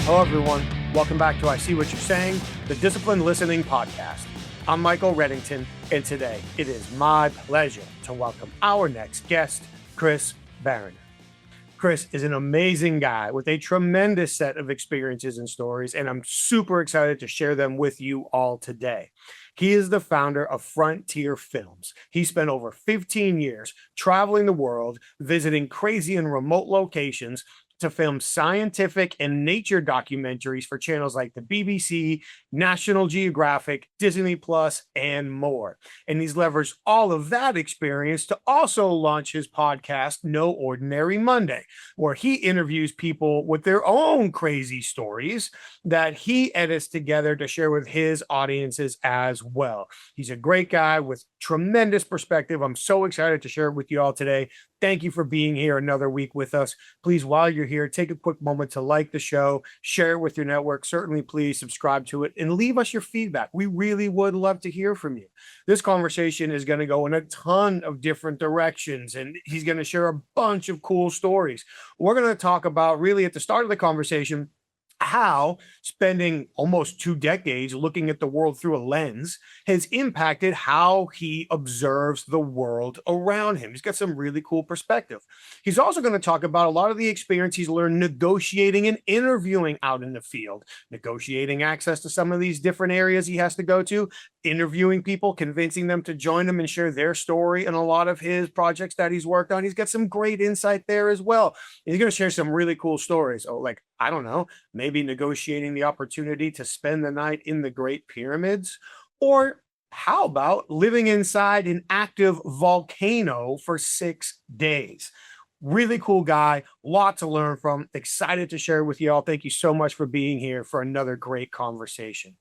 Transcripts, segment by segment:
Hello, everyone. Welcome back to I See What You're Saying, the Disciplined Listening Podcast. I'm Michael Reddington, and today it is my pleasure to welcome our next guest, Chris Barron. Chris is an amazing guy with a tremendous set of experiences and stories, and I'm super excited to share them with you all today. He is the founder of Frontier Films. He spent over 15 years traveling the world, visiting crazy and remote locations to film scientific and nature documentaries for channels like the BBC, National Geographic, Disney Plus, and more. And he's leveraged all of that experience to also launch his podcast, No Ordinary Monday, where he interviews people with their own crazy stories that he edits together to share with his audiences as well. He's a great guy with tremendous perspective. I'm so excited to share it with you all today. Thank you for being here another week with us. Please, while you're here, take a quick moment to like the show, share it with your network. Certainly, please subscribe to it and leave us your feedback. We really would love to hear from you. This conversation is going to go in a ton of different directions, and he's going to share a bunch of cool stories. We're going to talk about, really at the start of the conversation, how spending almost 2 decades looking at the world through a lens has impacted how he observes the world around him. He's got some really cool perspective. He's also going to talk about a lot of the experience he's learned negotiating and interviewing out in the field, negotiating access to some of these different areas he has to go to, interviewing people, convincing them to join him and share their story and a lot of his projects that he's worked on. He's got some great insight there as well. He's going to share some really cool stories. Oh, like, I don't know, maybe negotiating the opportunity to spend the night in the Great Pyramids, or how about living inside an active volcano for 6 days? Really cool guy, lot to learn from, excited to share with you all. Thank you so much for being here for another great conversation.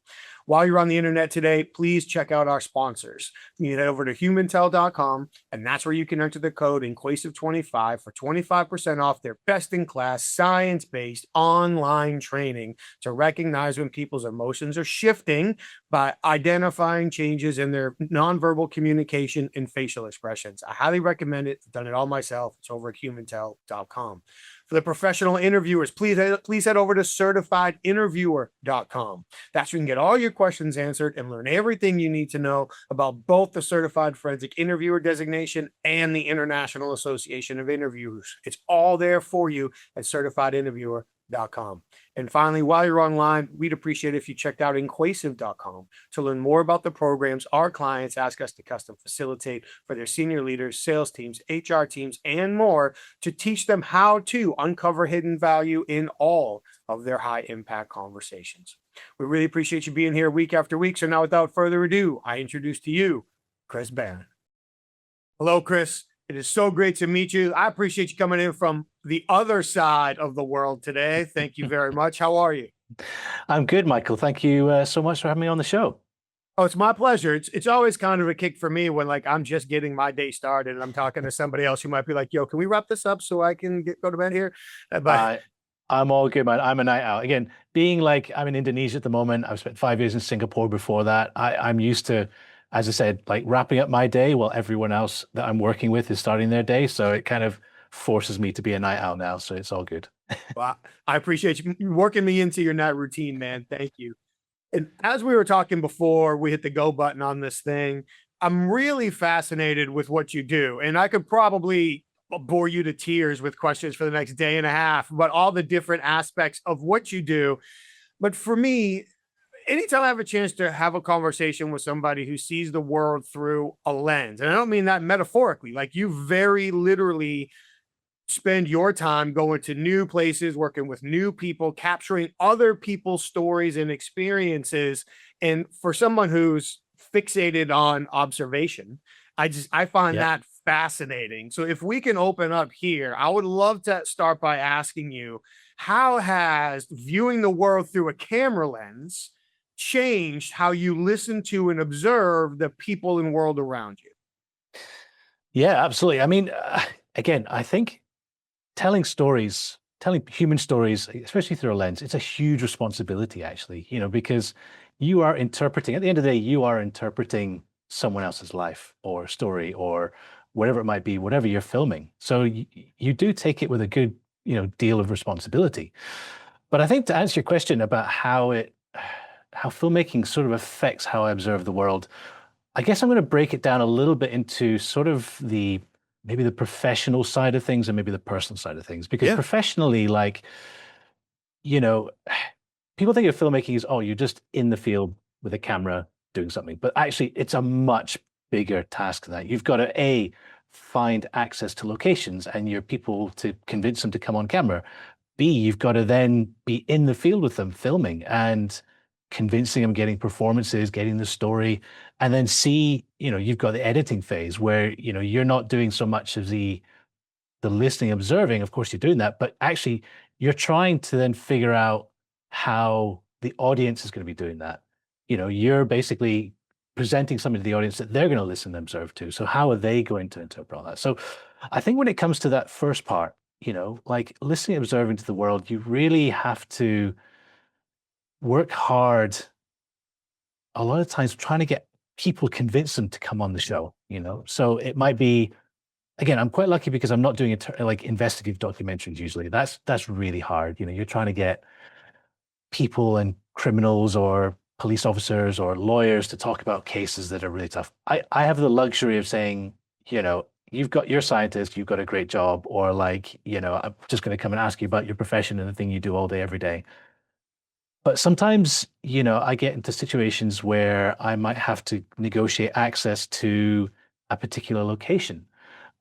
While you're on the internet today, please check out our sponsors. You can head over to humantel.com, and that's where you can enter the code Inquasive25 for 25% off their best-in-class, science-based online training to recognize when people's emotions are shifting by identifying changes in their nonverbal communication and facial expressions. I highly recommend it. I've done it all myself. It's over at humantel.com. For the professional interviewers, please head over to certifiedinterviewer.com. That's where you can get all your questions answered and learn everything you need to know about both the Certified Forensic Interviewer designation and the International Association of Interviewers. It's all there for you at certifiedinterviewer.com. And finally, while you're online, we'd appreciate it if you checked out Inquasive.com to learn more about the programs our clients ask us to custom facilitate for their senior leaders, sales teams, HR teams, and more to teach them how to uncover hidden value in all of their high impact conversations. We really appreciate you being here week after week. So now, without further ado, I introduce to you Chris Barron. Hello, Chris. It is so great to meet you. I appreciate you coming in from the other side of the world today. Thank you very much. How are you? I'm good, Michael. Thank you so much for having me on the show. Oh, it's my pleasure. It's always kind of a kick for me when, like, I'm just getting my day started and I'm talking to somebody else who might be like, yo, can we wrap this up so I can go to bed here? But I'm all good, man. I'm a night owl. Again, being like, I'm in Indonesia at the moment. I've spent 5 years in Singapore before that. I'm used to, as I said, like wrapping up my day while everyone else that I'm working with is starting their day. So it kind of forces me to be a night owl now. So it's all good. Well, I appreciate you working me into your night routine, man. Thank you. And as we were talking before we hit the go button on this thing, I'm really fascinated with what you do. And I could probably bore you to tears with questions for the next day and a half, but all the different aspects of what you do. But for me, anytime I have a chance to have a conversation with somebody who sees the world through a lens, and I don't mean that metaphorically, like you very literally spend your time going to new places, working with new people, capturing other people's stories and experiences. And for someone who's fixated on observation, I find that fascinating. So if we can open up here, I would love to start by asking you, how has viewing the world through a camera lens changed how you listen to and observe the people and world around you? Yeah, absolutely. I mean, again, I think telling human stories, especially through a lens, it's a huge responsibility, actually, because you are interpreting, at the end of the day, you are interpreting someone else's life or story or whatever it might be, whatever you're filming. So you do take it with a good, deal of responsibility. But I think to answer your question about how filmmaking sort of affects how I observe the world, I guess I'm going to break it down a little bit into sort of the maybe the professional side of things and maybe the personal side of things. Because Yeah. professionally, like, you know, people think of filmmaking as, oh, you're just in the field with a camera doing something. But actually, it's a much bigger task than that. You've got to, find access to locations and your people to convince them to come on camera. B, you've got to then be in the field with them filming and convincing them, getting performances, getting the story. And then C, you've got the editing phase where, you're not doing so much of the listening, observing. Of course, you're doing that, but actually you're trying to then figure out how the audience is going to be doing that. You're basically presenting something to the audience that they're going to listen and observe to. So how are they going to interpret all that? So I think when it comes to that first part, like listening and observing to the world, you really have to work hard a lot of times trying to get people, convince them to come on the show. So it might be, again, I'm quite lucky because I'm not doing like investigative documentaries usually. That's really hard. You're trying to get people and criminals or police officers or lawyers to talk about cases that are really tough. I have the luxury of saying, you've got your scientist, you've got a great job, or like, I'm just going to come and ask you about your profession and the thing you do all day, every day. But sometimes, I get into situations where I might have to negotiate access to a particular location.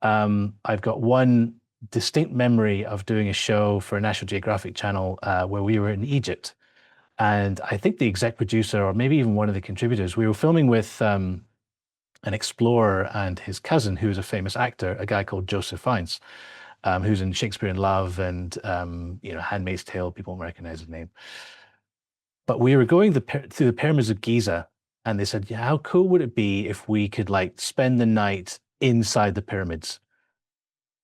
I've got one distinct memory of doing a show for a National Geographic channel where we were in Egypt. And I think the exec producer, or maybe even one of the contributors, we were filming with an explorer and his cousin, who is a famous actor, a guy called Joseph Fiennes, who's in Shakespeare in Love and, Handmaid's Tale. People won't recognize his name. But we were going through the pyramids of Giza, and they said, yeah, how cool would it be if we could like spend the night inside the pyramids?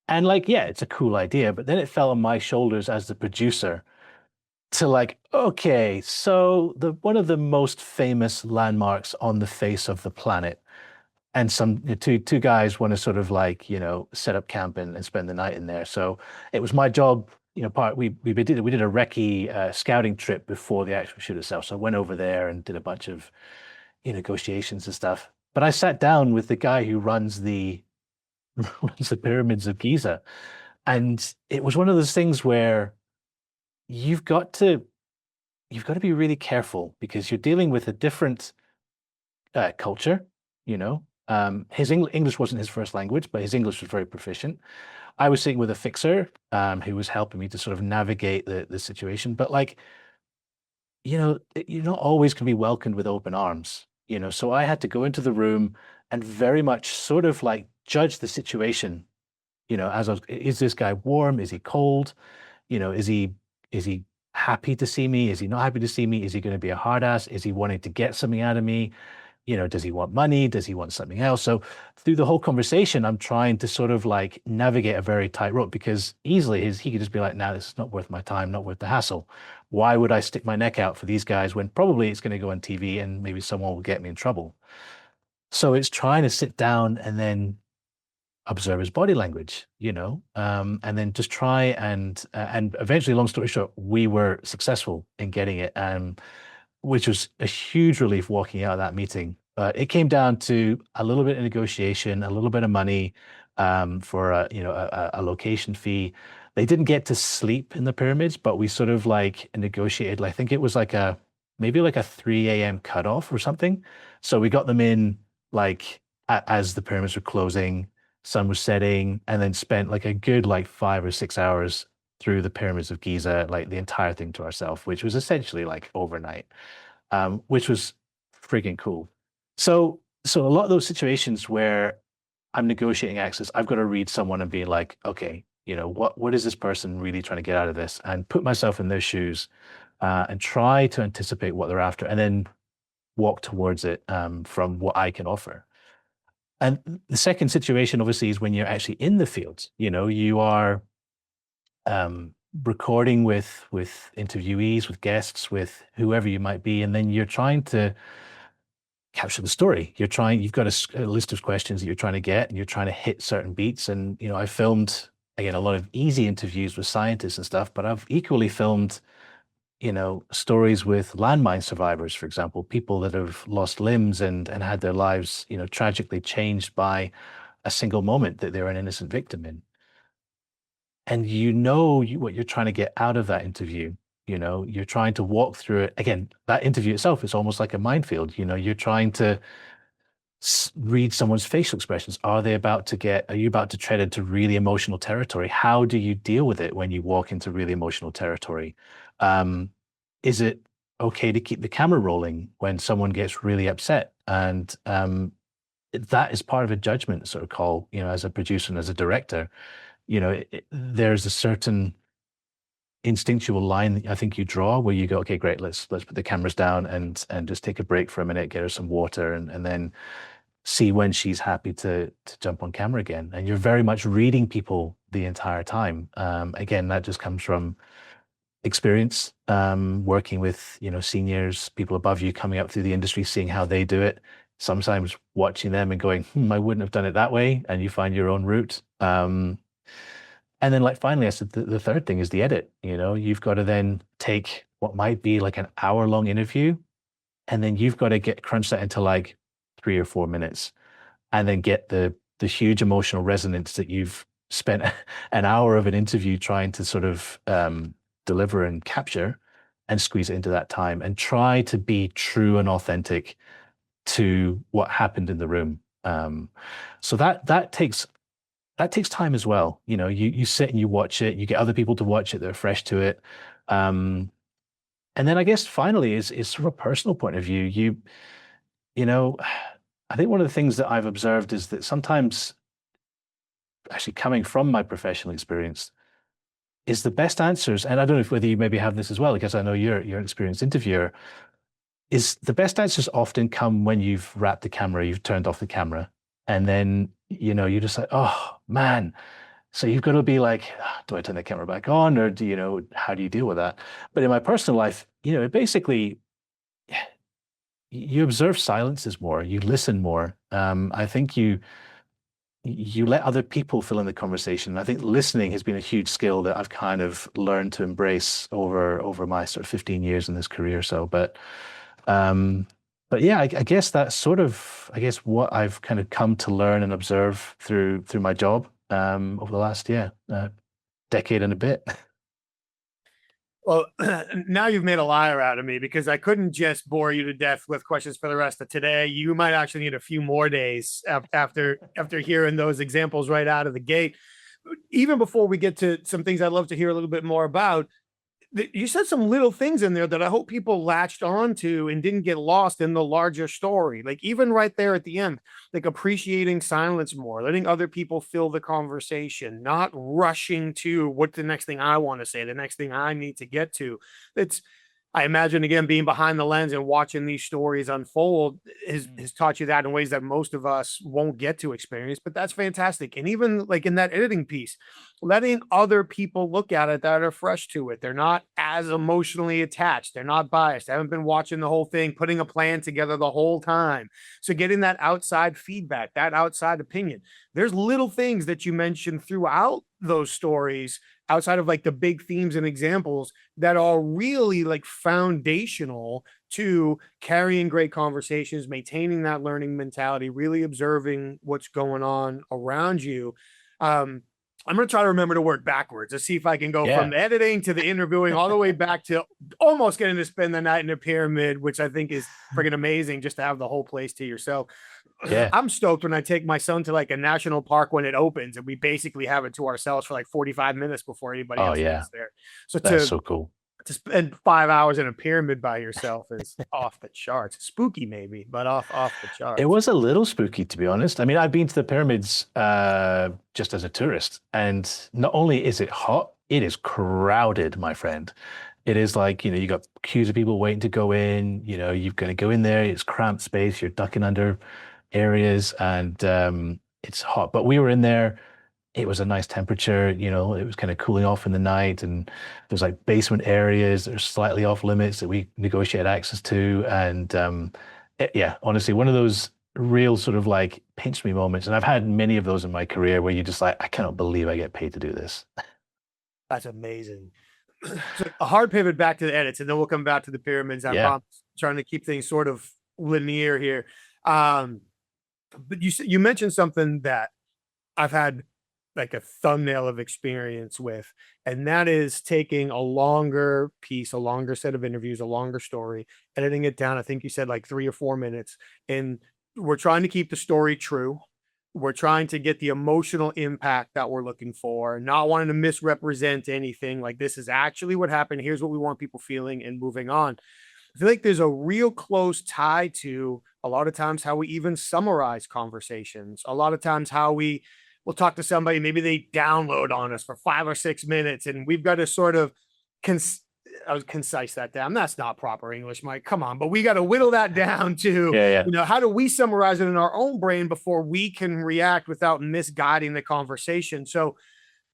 And like, yeah, it's a cool idea, but then it fell on my shoulders as the producer to like, okay, so one of the most famous landmarks on the face of the planet, and some two guys want to sort of like, set up camp and spend the night in there. So it was my job, we did a recce scouting trip before the actual shoot itself. So I went over there and did a bunch of negotiations and stuff. But I sat down with the guy who runs the runs the pyramids of Giza, and it was one of those things where you've got to be really careful because you're dealing with a different culture. His English wasn't his first language, but his English was very proficient. I was sitting with a fixer who was helping me to sort of navigate the situation. But like, you're not always going to be welcomed with open arms. So I had to go into the room and very much sort of like judge the situation. As is this guy warm? Is he cold? Is he happy to see me? Is he not happy to see me? Is he going to be a hard ass? Is he wanting to get something out of me? Does he want money? Does he want something else? So through the whole conversation, I'm trying to sort of like navigate a very tight rope because easily he could just be like, nah, this is not worth my time, not worth the hassle. Why would I stick my neck out for these guys when probably it's going to go on TV and maybe someone will get me in trouble? So it's trying to sit down and then observe his body language, and then just try and eventually, long story short, we were successful in getting it, which was a huge relief walking out of that meeting. But it came down to a little bit of negotiation, a little bit of money for a location fee. They didn't get to sleep in the pyramids, but we sort of like negotiated. I think it was like maybe like a 3 a.m. cutoff or something. So we got them in like as the pyramids were closing, sun was setting, and then spent like a good like 5 or 6 hours through the pyramids of Giza, like the entire thing to ourselves, which was essentially like overnight, which was freaking cool. So a lot of those situations where I'm negotiating access, I've got to read someone and be like, okay, what is this person really trying to get out of this, and put myself in their shoes and try to anticipate what they're after, and then walk towards it from what I can offer. And the second situation, obviously, is when you're actually in the field. You are recording with interviewees, with guests, with whoever you might be, and then you're trying to capture the story. You've got a list of questions that you're trying to get, and you're trying to hit certain beats. And I filmed again a lot of easy interviews with scientists and stuff, but I've equally filmed stories with landmine survivors, for example, people that have lost limbs and had their lives, tragically changed by a single moment that they're an innocent victim in. And what you're trying to get out of that interview. You're trying to walk through it. Again, that interview itself is almost like a minefield. You're trying to read someone's facial expressions. Are you about to tread into really emotional territory? How do you deal with it when you walk into really emotional territory? Is it okay to keep the camera rolling when someone gets really upset? And that is part of a judgment sort of call, as a producer and as a director. There's a certain instinctual line that I think you draw where you go, okay, great, let's put the cameras down and just take a break for a minute, get her some water, and then see when she's happy to jump on camera again. And you're very much reading people the entire time. Again, that just comes from experience, working with, seniors, people above you coming up through the industry, seeing how they do it. Sometimes watching them and going, I wouldn't have done it that way. And you find your own route. And then, like, finally, I said the third thing is the edit. You've got to then take what might be like an hour-long interview, and then you've got to crunch that into like 3 or 4 minutes, and then get the huge emotional resonance that you've spent an hour of an interview trying to sort of deliver and capture, and squeeze it into that time, and try to be true and authentic to what happened in the room. So that takes time as well. You sit and you watch it, you get other people to watch it that are fresh to it. And then I guess finally is sort of a personal point of view. I think one of the things that I've observed is that sometimes, actually coming from my professional experience, is the best answers, and I don't know whether you maybe have this as well, because I know you're an experienced interviewer, is the best answers often come when you've wrapped the camera, you've turned off the camera, and then, you're just like, oh man. So you've got to be like, do I turn the camera back on, or how do you deal with that? But in my personal life, it basically, you observe silences more, you listen more. I think you let other people fill in the conversation. I think listening has been a huge skill that I've kind of learned to embrace over my sort of 15 years in this career. So, but yeah, I guess that's sort of, what I've kind of come to learn and observe through my job over the last decade and a bit. Well, now you've made a liar out of me, because I couldn't just bore you to death with questions for the rest of today. You might actually need a few more days after hearing those examples right out of the gate. Even before we get to some things I'd love to hear a little bit more about, you said some little things in there that I hope people latched onto and didn't get lost in the larger story. Like even right there at the end, like appreciating silence more, letting other people fill the conversation, not rushing to what the next thing I want to say, the next thing I need to get to. It's, I imagine, again, being behind the lens and watching these stories unfold has taught you that in ways that most of us won't get to experience. But that's fantastic. And even like in that editing piece, letting other people look at it that are fresh to it. They're not as emotionally attached. They're not biased. They haven't been watching the whole thing, putting a plan together the whole time. So getting that outside feedback, that outside opinion. There's little things that you mentioned throughout those stories, outside of like the big themes and examples, that are really like foundational to carrying great conversations, maintaining that learning mentality, really observing what's going on around you. I'm going to try to remember to work backwards to see if I can go from the editing to the interviewing all the way back to almost getting to spend the night in a pyramid, which I think is freaking amazing, just to have the whole place to yourself. Yeah. I'm stoked when I take my son to like a national park when it opens, and we basically have it to ourselves for like 45 minutes before anybody else gets there. So that's so cool. To spend 5 hours in a pyramid by yourself is off the charts. Spooky maybe, but off the charts. It was a little spooky, to be honest. I mean, I've been to the pyramids just as a tourist, and not only is it hot, it is crowded, my friend. It is like, you got queues of people waiting to go in. You're going to go in there, it's cramped space, you're ducking under areas, and it's hot. But we were in there, it was a nice temperature, it was kind of cooling off in the night, and there's like basement areas that are slightly off limits that we negotiated access to. And yeah, honestly, one of those real sort of like pinch me moments. And I've had many of those in my career where you just like, I cannot believe I get paid to do this. That's amazing. So a hard pivot back to the edits, and then we'll come back to the pyramids. I Yeah. promise. Trying to keep things sort of linear here. Um, but you mentioned something that I've had like a thumbnail of experience with, and that is taking a longer piece, a longer set of interviews, a longer story, editing it down. I think you said like 3 or 4 minutes, and we're trying to keep the story true. We're trying to get the emotional impact that we're looking for, not wanting to misrepresent anything. Like, this is actually what happened. Here's what we want people feeling, and moving on. I feel like there's a real close tie to a lot of times how we even summarize conversations. A lot of times how we'll talk to somebody, maybe they download on us for 5 or 6 minutes, and we've got to sort of cons- I was concise that down. That's not proper English, Mike. Come on, but we got to whittle that down to, Yeah, yeah. how do we summarize it in our own brain before we can react without misguiding the conversation? So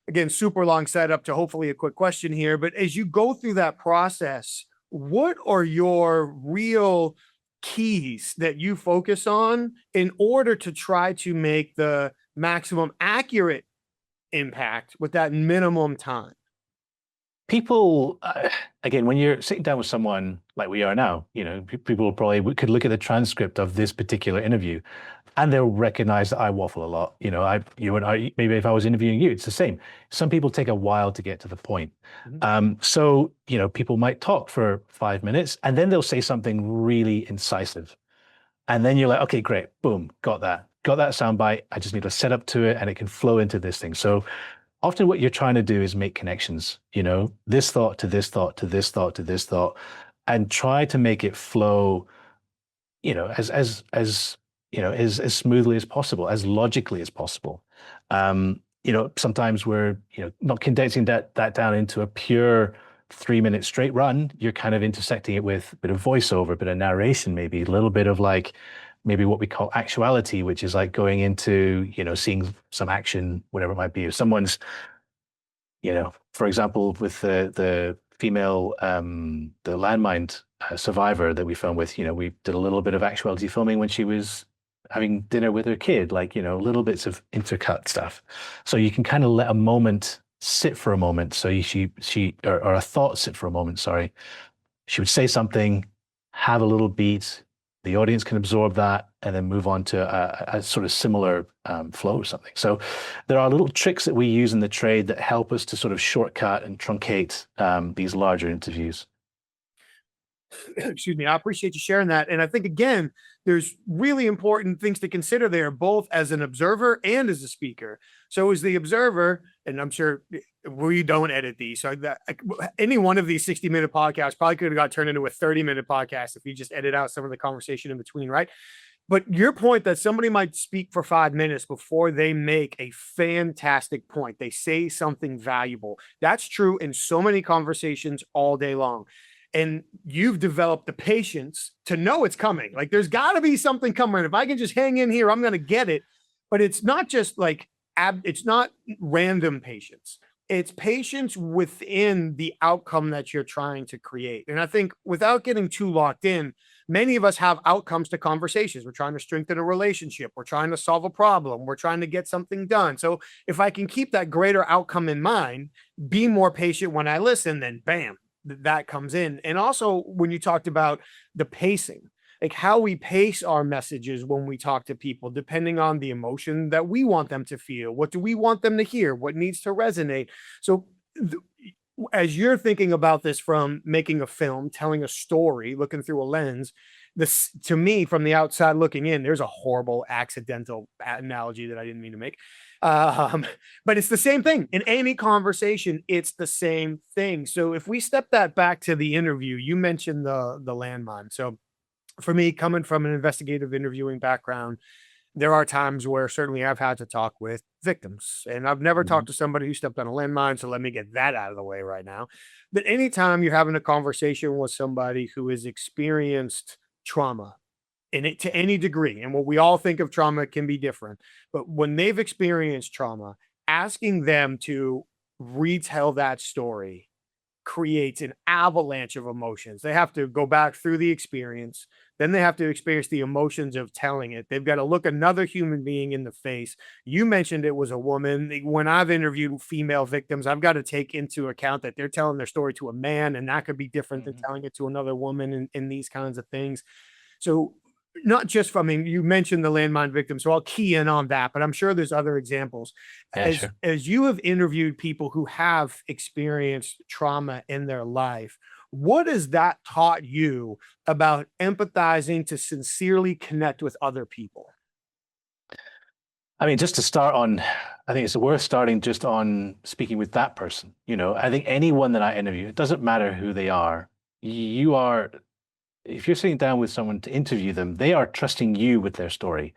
again, super long setup to hopefully a quick question here, but as you go through that process, what are your real keys that you focus on in order to try to make the maximum accurate impact with that minimum time? People, again, when you're sitting down with someone like we are now, people probably could look at the transcript of this particular interview, and they'll recognize that I waffle a lot. Maybe if I was interviewing you, it's the same. Some people take a while to get to the point. Mhm. So, people might talk for 5 minutes, and then they'll say something really incisive. And then you're like, okay, great, boom, got that soundbite. I just need to set up to it, and it can flow into this thing. So often what you're trying to do is make connections, this thought to this thought to this thought to this thought, and try to make it flow, as smoothly as possible, as logically as possible. Sometimes we're, not condensing that down into a pure 3 minute straight run. You're kind of intersecting it with a bit of voiceover, a bit of narration, maybe a little bit of like maybe what we call actuality, which is like going into, seeing some action, whatever it might be. If someone's, for example, with the female, the landmine survivor that we filmed with, we did a little bit of actuality filming when she was having dinner with her kid, like, little bits of intercut stuff. So you can kind of let a moment sit for a moment. So or a thought sit for a moment, sorry. She would say something, have a little beat, the audience can absorb that, and then move on to a sort of similar flow or something. So there are little tricks that we use in the trade that help us to sort of shortcut and truncate these larger interviews. Excuse me. I appreciate you sharing that. And I think, again, there's really important things to consider there, both as an observer and as a speaker. So as the observer, and I'm sure we don't edit these, so that any one of these 60-minute podcasts probably could have got turned into a 30-minute podcast if you just edit out some of the conversation in between, right? But your point that somebody might speak for 5 minutes before they make a fantastic point, they say something valuable. That's true in so many conversations all day long. And you've developed the patience to know it's coming. Like, there's got to be something coming. If I can just hang in here, I'm going to get it. But it's not just like, it's not random patience. It's patience within the outcome that you're trying to create. And I think, without getting too locked in, many of us have outcomes to conversations. We're trying to strengthen a relationship. We're trying to solve a problem. We're trying to get something done. So if I can keep that greater outcome in mind, be more patient when I listen, then bam, that comes in. And also, when you talked about the pacing, like how we pace our messages when we talk to people, depending on the emotion that we want them to feel, what do we want them to hear, what needs to resonate. So as you're thinking about this, from making a film, telling a story, looking through a lens, this, to me, from the outside looking in, there's a horrible accidental analogy that I didn't mean to make. But it's the same thing in any conversation. It's the same thing. So if we step that back to the interview, you mentioned the landmine. So for me, coming from an investigative interviewing background, there are times where certainly I've had to talk with victims, and I've never Mhm. talked to somebody who stepped on a landmine. So let me get that out of the way right now. But anytime you're having a conversation with somebody who has experienced trauma in it to any degree, and what we all think of trauma can be different, but when they've experienced trauma, asking them to retell that story creates an avalanche of emotions. They have to go back through the experience. Then they have to experience the emotions of telling it. They've got to look another human being in the face. You mentioned it was a woman. When I've interviewed female victims, I've got to take into account that they're telling their story to a man, and that could be different than telling it to another woman, in these kinds of things. So not just from, I mean, you mentioned the landmine victim, so I'll key in on that, but I'm sure there's other examples. Yeah, sure. As you have interviewed people who have experienced trauma in their life, what has that taught you about empathizing to sincerely connect with other people? I mean, just to start on, I think it's worth starting just on speaking with that person. I think anyone that I interview, it doesn't matter who they are, you are, if you're sitting down with someone to interview them, they are trusting you with their story.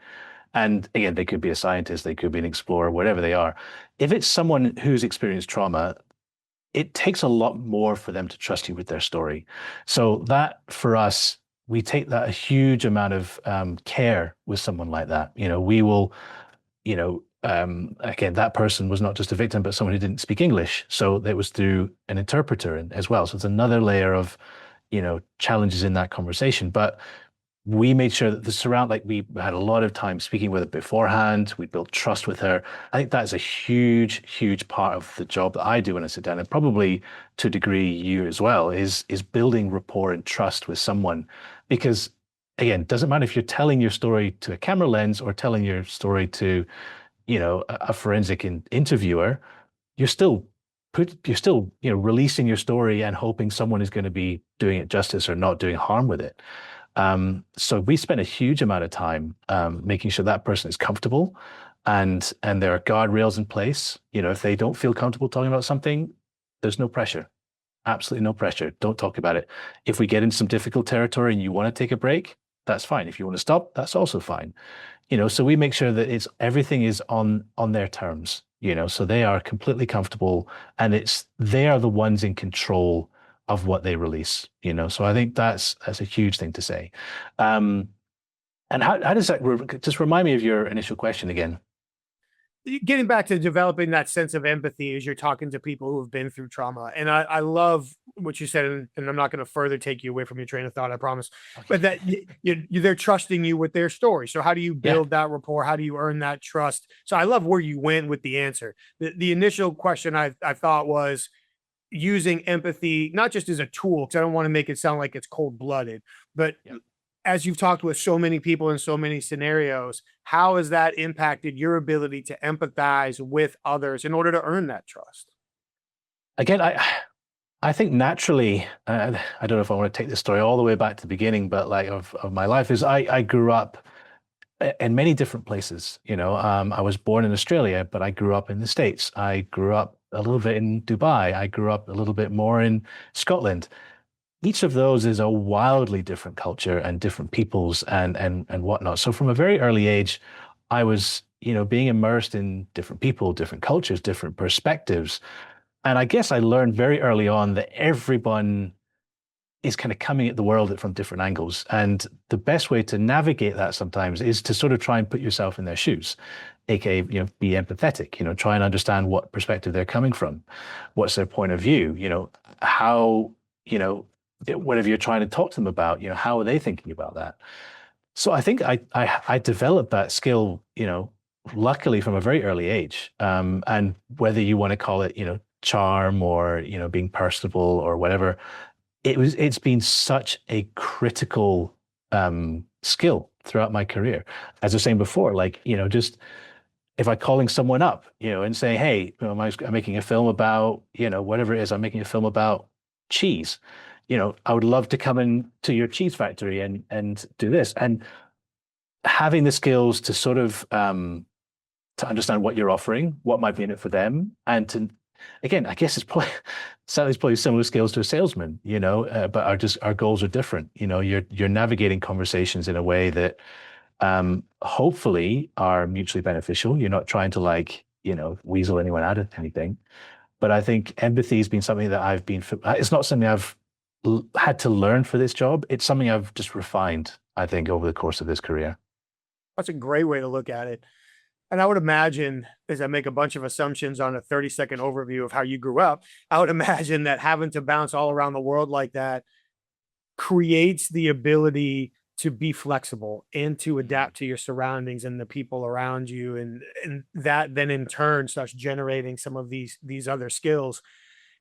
And again, they could be a scientist, they could be an explorer, whatever they are. If it's someone who's experienced trauma, it takes a lot more for them to trust you with their story. So that, for us, we take that a huge amount of care with someone like that. We will, again, that person was not just a victim, but someone who didn't speak English. So it was through an interpreter as well. So it's another layer of, challenges in that conversation. But we made sure that we had a lot of time speaking with her beforehand. We built trust with her. I think that is a huge, huge part of the job that I do when I sit down, and probably to a degree you as well, is building rapport and trust with someone. Because again, it doesn't matter if you're telling your story to a camera lens or telling your story to, a forensic interviewer, you're still releasing your story and hoping someone is going to be doing it justice or not doing harm with it. So we spend a huge amount of time making sure that person is comfortable, and there are guardrails in place. If they don't feel comfortable talking about something, there's no pressure. Absolutely no pressure. Don't talk about it. If we get into some difficult territory and you want to take a break, that's fine. If you want to stop, that's also fine. So we make sure that everything is on their terms, so they are completely comfortable, and they are the ones in control of what they release, So I think that's a huge thing to say. And how does that, just remind me of your initial question again? Getting back to developing that sense of empathy as you're talking to people who have been through trauma. And I love what you said, and I'm not going to further take you away from your train of thought, I promise. Okay. But that they're trusting you with their story. So how do you build that rapport? How do you earn that trust? So I love where you went with the answer. The initial question I thought was using empathy, not just as a tool, because I don't want to make it sound like it's cold-blooded, but as you've talked with so many people in so many scenarios, how has that impacted your ability to empathize with others in order to earn that trust? Again, I think naturally, I don't know if I want to take this story all the way back to the beginning, but like of my life is I grew up in many different places. I was born in Australia, but I grew up in the States. I grew up a little bit in Dubai. I grew up a little bit more in Scotland. Each of those is a wildly different culture and different peoples and whatnot. So from a very early age, I was, being immersed in different people, different cultures, different perspectives. And I guess I learned very early on that everyone is kind of coming at the world from different angles. And the best way to navigate that sometimes is to sort of try and put yourself in their shoes, aka, be empathetic, try and understand what perspective they're coming from. What's their point of view? How, whatever you're trying to talk to them about, how are they thinking about that? So I think I developed that skill, luckily from a very early age. And whether you want to call it, charm or, being personable or whatever, it's been such a critical skill throughout my career. As I was saying before, like, just if I'm calling someone up, and saying, hey, I'm making a film about, whatever it is, I'm making a film about cheese. I would love to come into your cheese factory and do this. And having the skills to sort of to understand what you're offering, what might be in it for them, and to, again, I guess it's probably similar skills to a salesman, but our goals are different. You're navigating conversations in a way that hopefully are mutually beneficial. You're not trying to weasel anyone out of anything. But I think empathy has been something that it's not something I've had to learn for this job. It's something I've just refined, I think, over the course of this career. That's a great way to look at it. And I would imagine, as I make a bunch of assumptions on a 30-second overview of how you grew up, I would imagine that having to bounce all around the world like that creates the ability to be flexible and to adapt to your surroundings and the people around you, and that then in turn starts generating some of these other skills.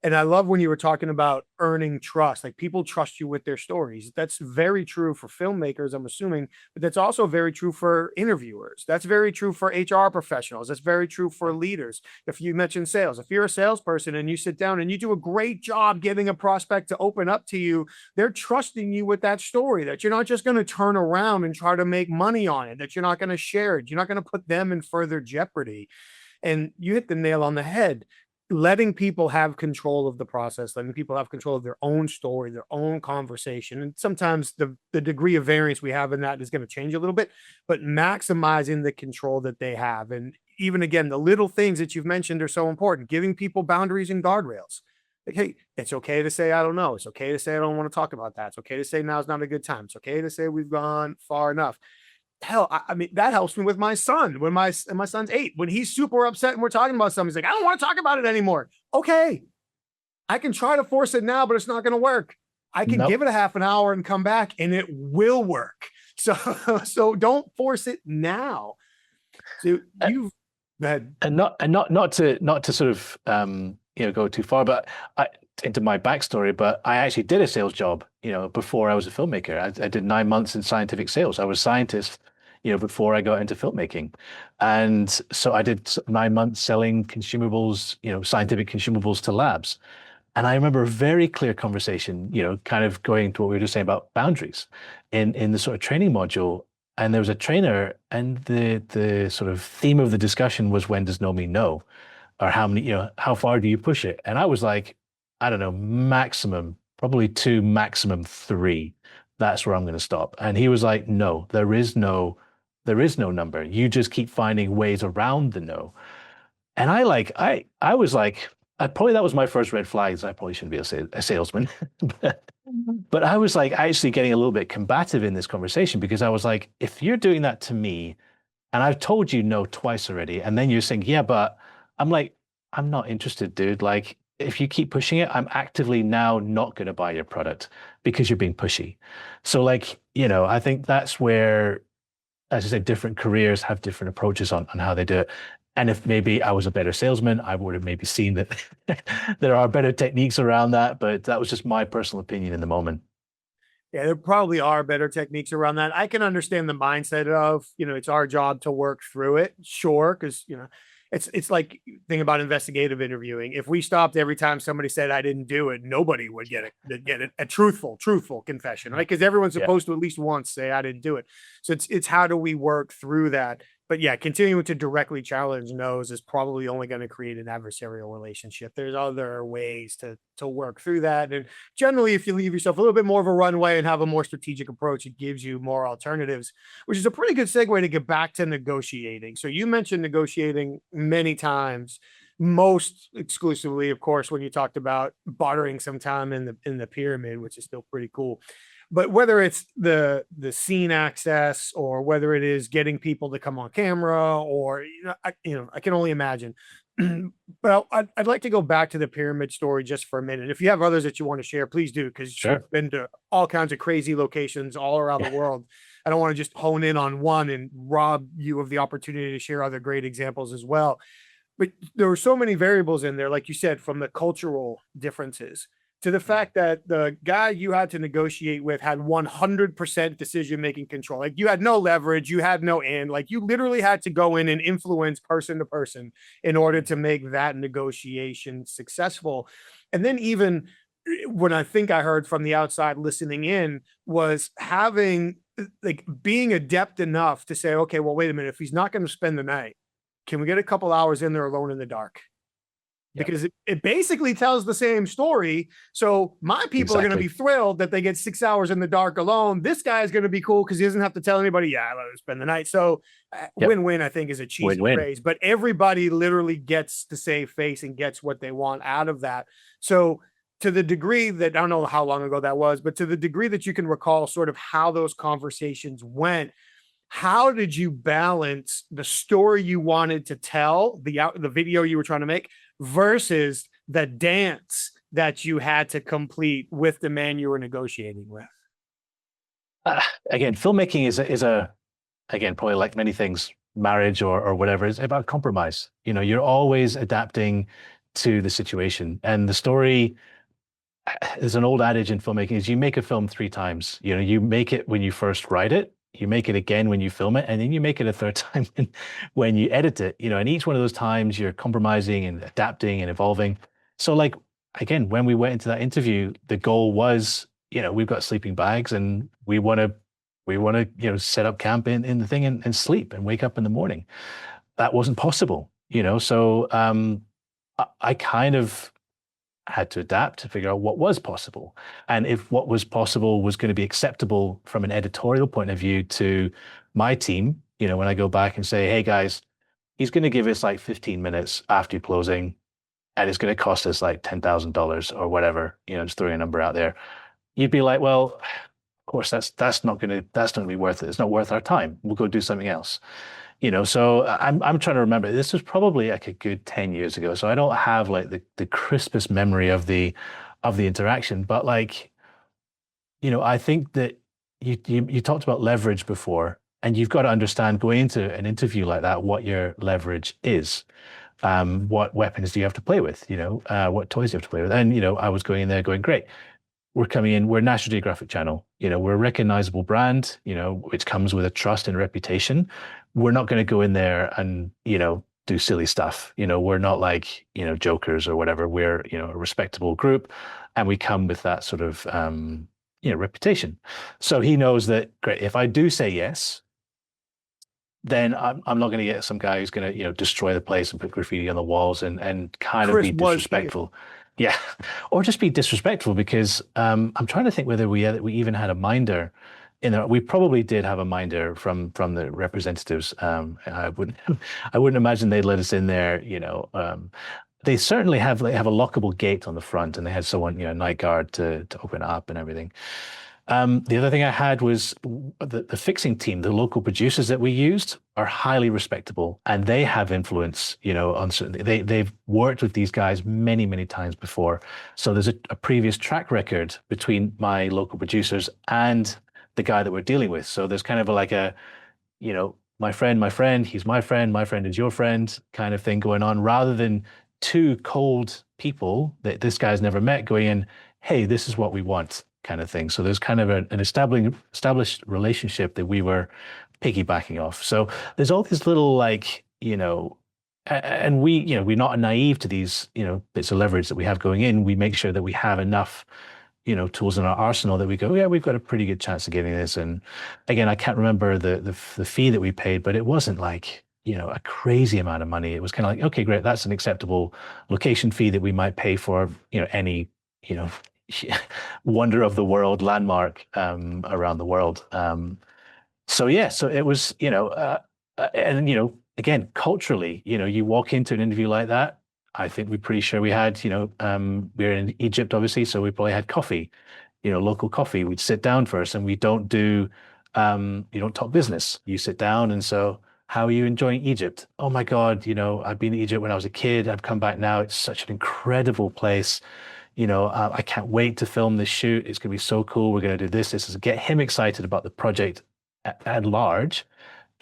And I love when you were talking about earning trust. Like, people trust you with their stories. That's very true for filmmakers, I'm assuming, but that's also very true for interviewers. That's very true for HR professionals. That's very true for leaders. If you mentioned sales, if you're a salesperson and you sit down and you do a great job getting a prospect to open up to you, they're trusting you with that story, that you're not just going to turn around and try to make money on it, that you're not going to share it, you're not going to put them in further jeopardy. And you hit the nail on the head. Letting people have control of the process, letting people have control of their own story, their own conversation. And sometimes the degree of variance we have in that is going to change a little bit, but maximizing the control that they have. And even again, the little things that you've mentioned are so important, giving people boundaries and guardrails. Like, hey, it's okay to say, I don't know. It's okay to say, I don't want to talk about that. It's okay to say, now's not a good time. It's okay to say, we've gone far enough. Hell, I mean, that helps me with my son when my son's 8. When he's super upset and we're talking about something, he's like, I don't want to talk about it anymore. Okay, I can try to force it now, but it's not going to work. I can Nope. give it a half an hour and come back, and it will work. So, so don't force it now. So you've had, And not to sort of go too far, but into my backstory. But I actually did a sales job, before I was a filmmaker. I did 9 months in scientific sales. I was a scientist, before I got into filmmaking, and so I did 9 months selling consumables, scientific consumables to labs. And I remember a very clear conversation, kind of going to what we were just saying about boundaries in the sort of training module. And there was a trainer, and the sort of theme of the discussion was, when does no mean no? Or how many, how far do you push it? And I was like, I don't know, maximum, probably two, maximum three. That's where I'm going to stop. And he was like, no, there is no number. You just keep finding ways around the no. And I was like, probably that was my first red flags. I probably shouldn't be a salesman. But I was like actually getting a little bit combative in this conversation, because I was like, if you're doing that to me, and I've told you no twice already, and then you're saying, yeah, but I'm like, I'm not interested, dude. Like, if you keep pushing it, I'm actively now not going to buy your product because you're being pushy. So, like, I think that's where, as I said, different careers have different approaches on how they do it. And if maybe I was a better salesman, I would have maybe seen that there are better techniques around that. But that was just my personal opinion in the moment. yeah, there probably are better techniques around that. I can understand the mindset of, it's our job to work through it. Sure. Cause it's like, think about investigative interviewing. If we stopped every time somebody said I didn't do it, nobody would get a truthful confession, right? Because everyone's Yeah. supposed to at least once say I didn't do it. So it's how do we work through that? But yeah, continuing to directly challenge no's is probably only going to create an adversarial relationship. There's other ways to work through that. And generally, if you leave yourself a little bit more of a runway and have a more strategic approach, it gives you more alternatives, which is a pretty good segue to get back to negotiating. So you mentioned negotiating many times, most exclusively, of course, when you talked about bartering some time in the pyramid, which is still pretty cool. But whether it's the scene access, or whether it is getting people to come on camera, or I can only imagine. But I'd like to go back to the pyramid story just for a minute. If you have others that you want to share, please do, because Sure. you've been to all kinds of crazy locations all around the Yeah. world. I don't want to just hone in on one and rob you of the opportunity to share other great examples as well. But there were so many variables in there, like you said, from the cultural differences to the fact that the guy you had to negotiate with had 100% decision making control. Like, you had no leverage, you had no end. Like, you literally had to go in and influence person to person in order to make that negotiation successful. And then, even when I think I heard from the outside listening in, was having, like, being adept enough to say, okay, well, wait a minute, if he's not going to spend the night, can we get a couple hours in there alone in the dark? Yep. Because it basically tells the same story. So my people are going to Exactly. be thrilled that they get 6 hours in the dark alone. This guy is going to be cool because he doesn't have to tell anybody, yeah, I let him spend the night. So Yep. win-win, I think, is a cheesy Win-win. phrase, but everybody literally gets to save face and gets what they want out of that. So to the degree that, I don't know how long ago that was, but to the degree that you can recall sort of how those conversations went, how did you balance the story you wanted to tell, the video you were trying to make, versus the dance that you had to complete with the man you were negotiating with? Again, filmmaking is a again, probably like many things, marriage or whatever, is about compromise. You're always adapting to the situation. And the story, there's an old adage in filmmaking, is you make a film three times. You make it when you first write it, you make it again when you film it, and then you make it a third time when you edit it. And each one of those times you're compromising and adapting and evolving. So like, again, when we went into that interview, the goal was, we've got sleeping bags and we want to, set up camp in the thing and sleep and wake up in the morning. That wasn't possible. So I kind of had to adapt to figure out what was possible. And if what was possible was going to be acceptable from an editorial point of view to my team, when I go back and say, hey guys, he's going to give us like 15 minutes after closing, and it's going to cost us like $10,000 or whatever, just throwing a number out there. You'd be like, well, of course, that's not going to be worth it. It's not worth our time. We'll go do something else. So I'm trying to remember. This was probably like a good 10 years ago. So I don't have like the crispest memory of the interaction. But like, I think that you talked about leverage before, and you've got to understand going into an interview like that what your leverage is. What weapons do you have to play with? What toys do you have to play with? And I was going in there going, great. We're coming in, we're a National Geographic channel, we're a recognizable brand, which comes with a trust and reputation. We're not going to go in there and, do silly stuff. We're not like, jokers or whatever. We're, a respectable group, and we come with that sort of, reputation. So he knows that, great, if I do say yes, then I'm not going to get some guy who's going to, destroy the place and put graffiti on the walls and kind of be disrespectful. Yeah, or just be disrespectful, because I'm trying to think whether we even had a minder in there. We probably did have a minder from the representatives. I wouldn't imagine they'd let us in there. They certainly have a lockable gate on the front, and they had someone, night guard to open it up and everything. The other thing I had was the fixing team. The local producers that we used are highly respectable, and they have influence, on certain. They've worked with these guys many, many times before. So there's a previous track record between my local producers and the guy that we're dealing with. So there's kind of like a, my friend, he's my friend is your friend kind of thing going on, rather than two cold people that this guy's never met going in, hey, this is what we want, kind of thing. So there's kind of an established relationship that we were piggybacking off. So there's all these little like, and we're not naive to these, bits of leverage that we have going in. We make sure that we have enough, tools in our arsenal that we go, yeah, we've got a pretty good chance of getting this. And again, I can't remember the fee that we paid, but it wasn't like, a crazy amount of money. It was kind of like, okay, great, that's an acceptable location fee that we might pay for, any, wonder of the world landmark around the world. So yeah, so it was, and again, culturally, you walk into an interview like that. I think we're pretty sure we had, we were in Egypt, obviously, so we probably had coffee, local coffee. We'd sit down first, and we don't do, you don't talk business. You sit down, and so, how are you enjoying Egypt? Oh my God, I've been to Egypt when I was a kid. I've come back now. It's such an incredible place. I can't wait to film this shoot. It's going to be so cool. We're going to do this. This is get him excited about the project at large,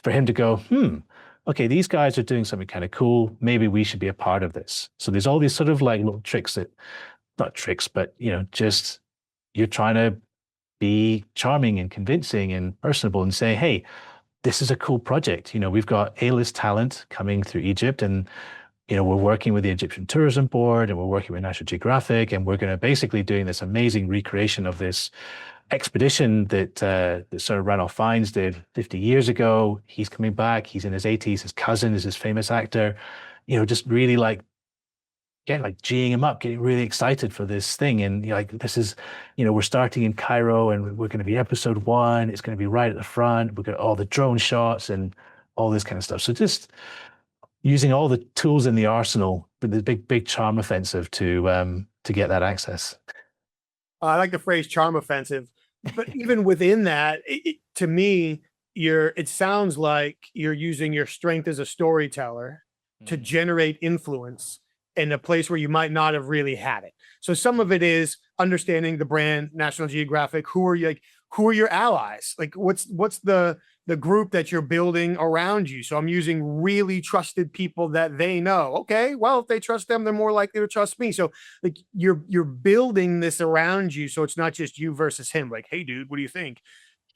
for him to go, okay, these guys are doing something kind of cool. Maybe we should be a part of this. So there's all these sort of like little tricks that, not tricks, but, just you're trying to be charming and convincing and personable and say, hey, this is a cool project. We've got A-list talent coming through Egypt, and we're working with the Egyptian Tourism Board, and we're working with National Geographic, and we're going to basically doing this amazing recreation of this expedition that Sir Ranulph Fiennes did 50 years ago. He's coming back. He's in his 80s. His cousin is this famous actor. Just really like, yeah, like geeing him up, getting really excited for this thing. And this is, we're starting in Cairo, and we're going to be episode 1. It's going to be right at the front. We've got all the drone shots and all this kind of stuff. So just using all the tools in the arsenal, but the big charm offensive to get that access. I like the phrase charm offensive, but even within that, to me, it sounds like you're using your strength as a storyteller to Mhm. generate influence in a place where you might not have really had it. So some of it is understanding the brand, National Geographic. Who are your allies? Like what's the group that you're building around you? So I'm using really trusted people that they know. Okay, well, if they trust them, they're more likely to trust me. So like you're building this around you, so it's not just you versus him. Like, hey, dude, what do you think?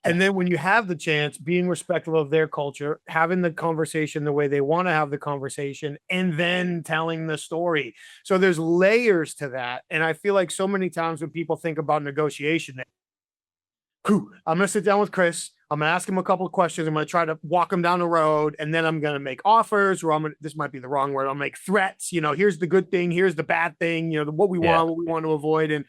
Yeah. And then when you have the chance, being respectful of their culture, having the conversation the way they want to have the conversation, and then telling the story. So there's layers to that. And I feel like so many times when people think about negotiation, I'm going to sit down with Chris. I'm going to ask him a couple of questions. I'm going to try to walk him down the road, and then I'm going to make offers, or this might be the wrong word. I'll make threats. Here's the good thing. Here's the bad thing, what we Yeah. want, what we want to avoid. And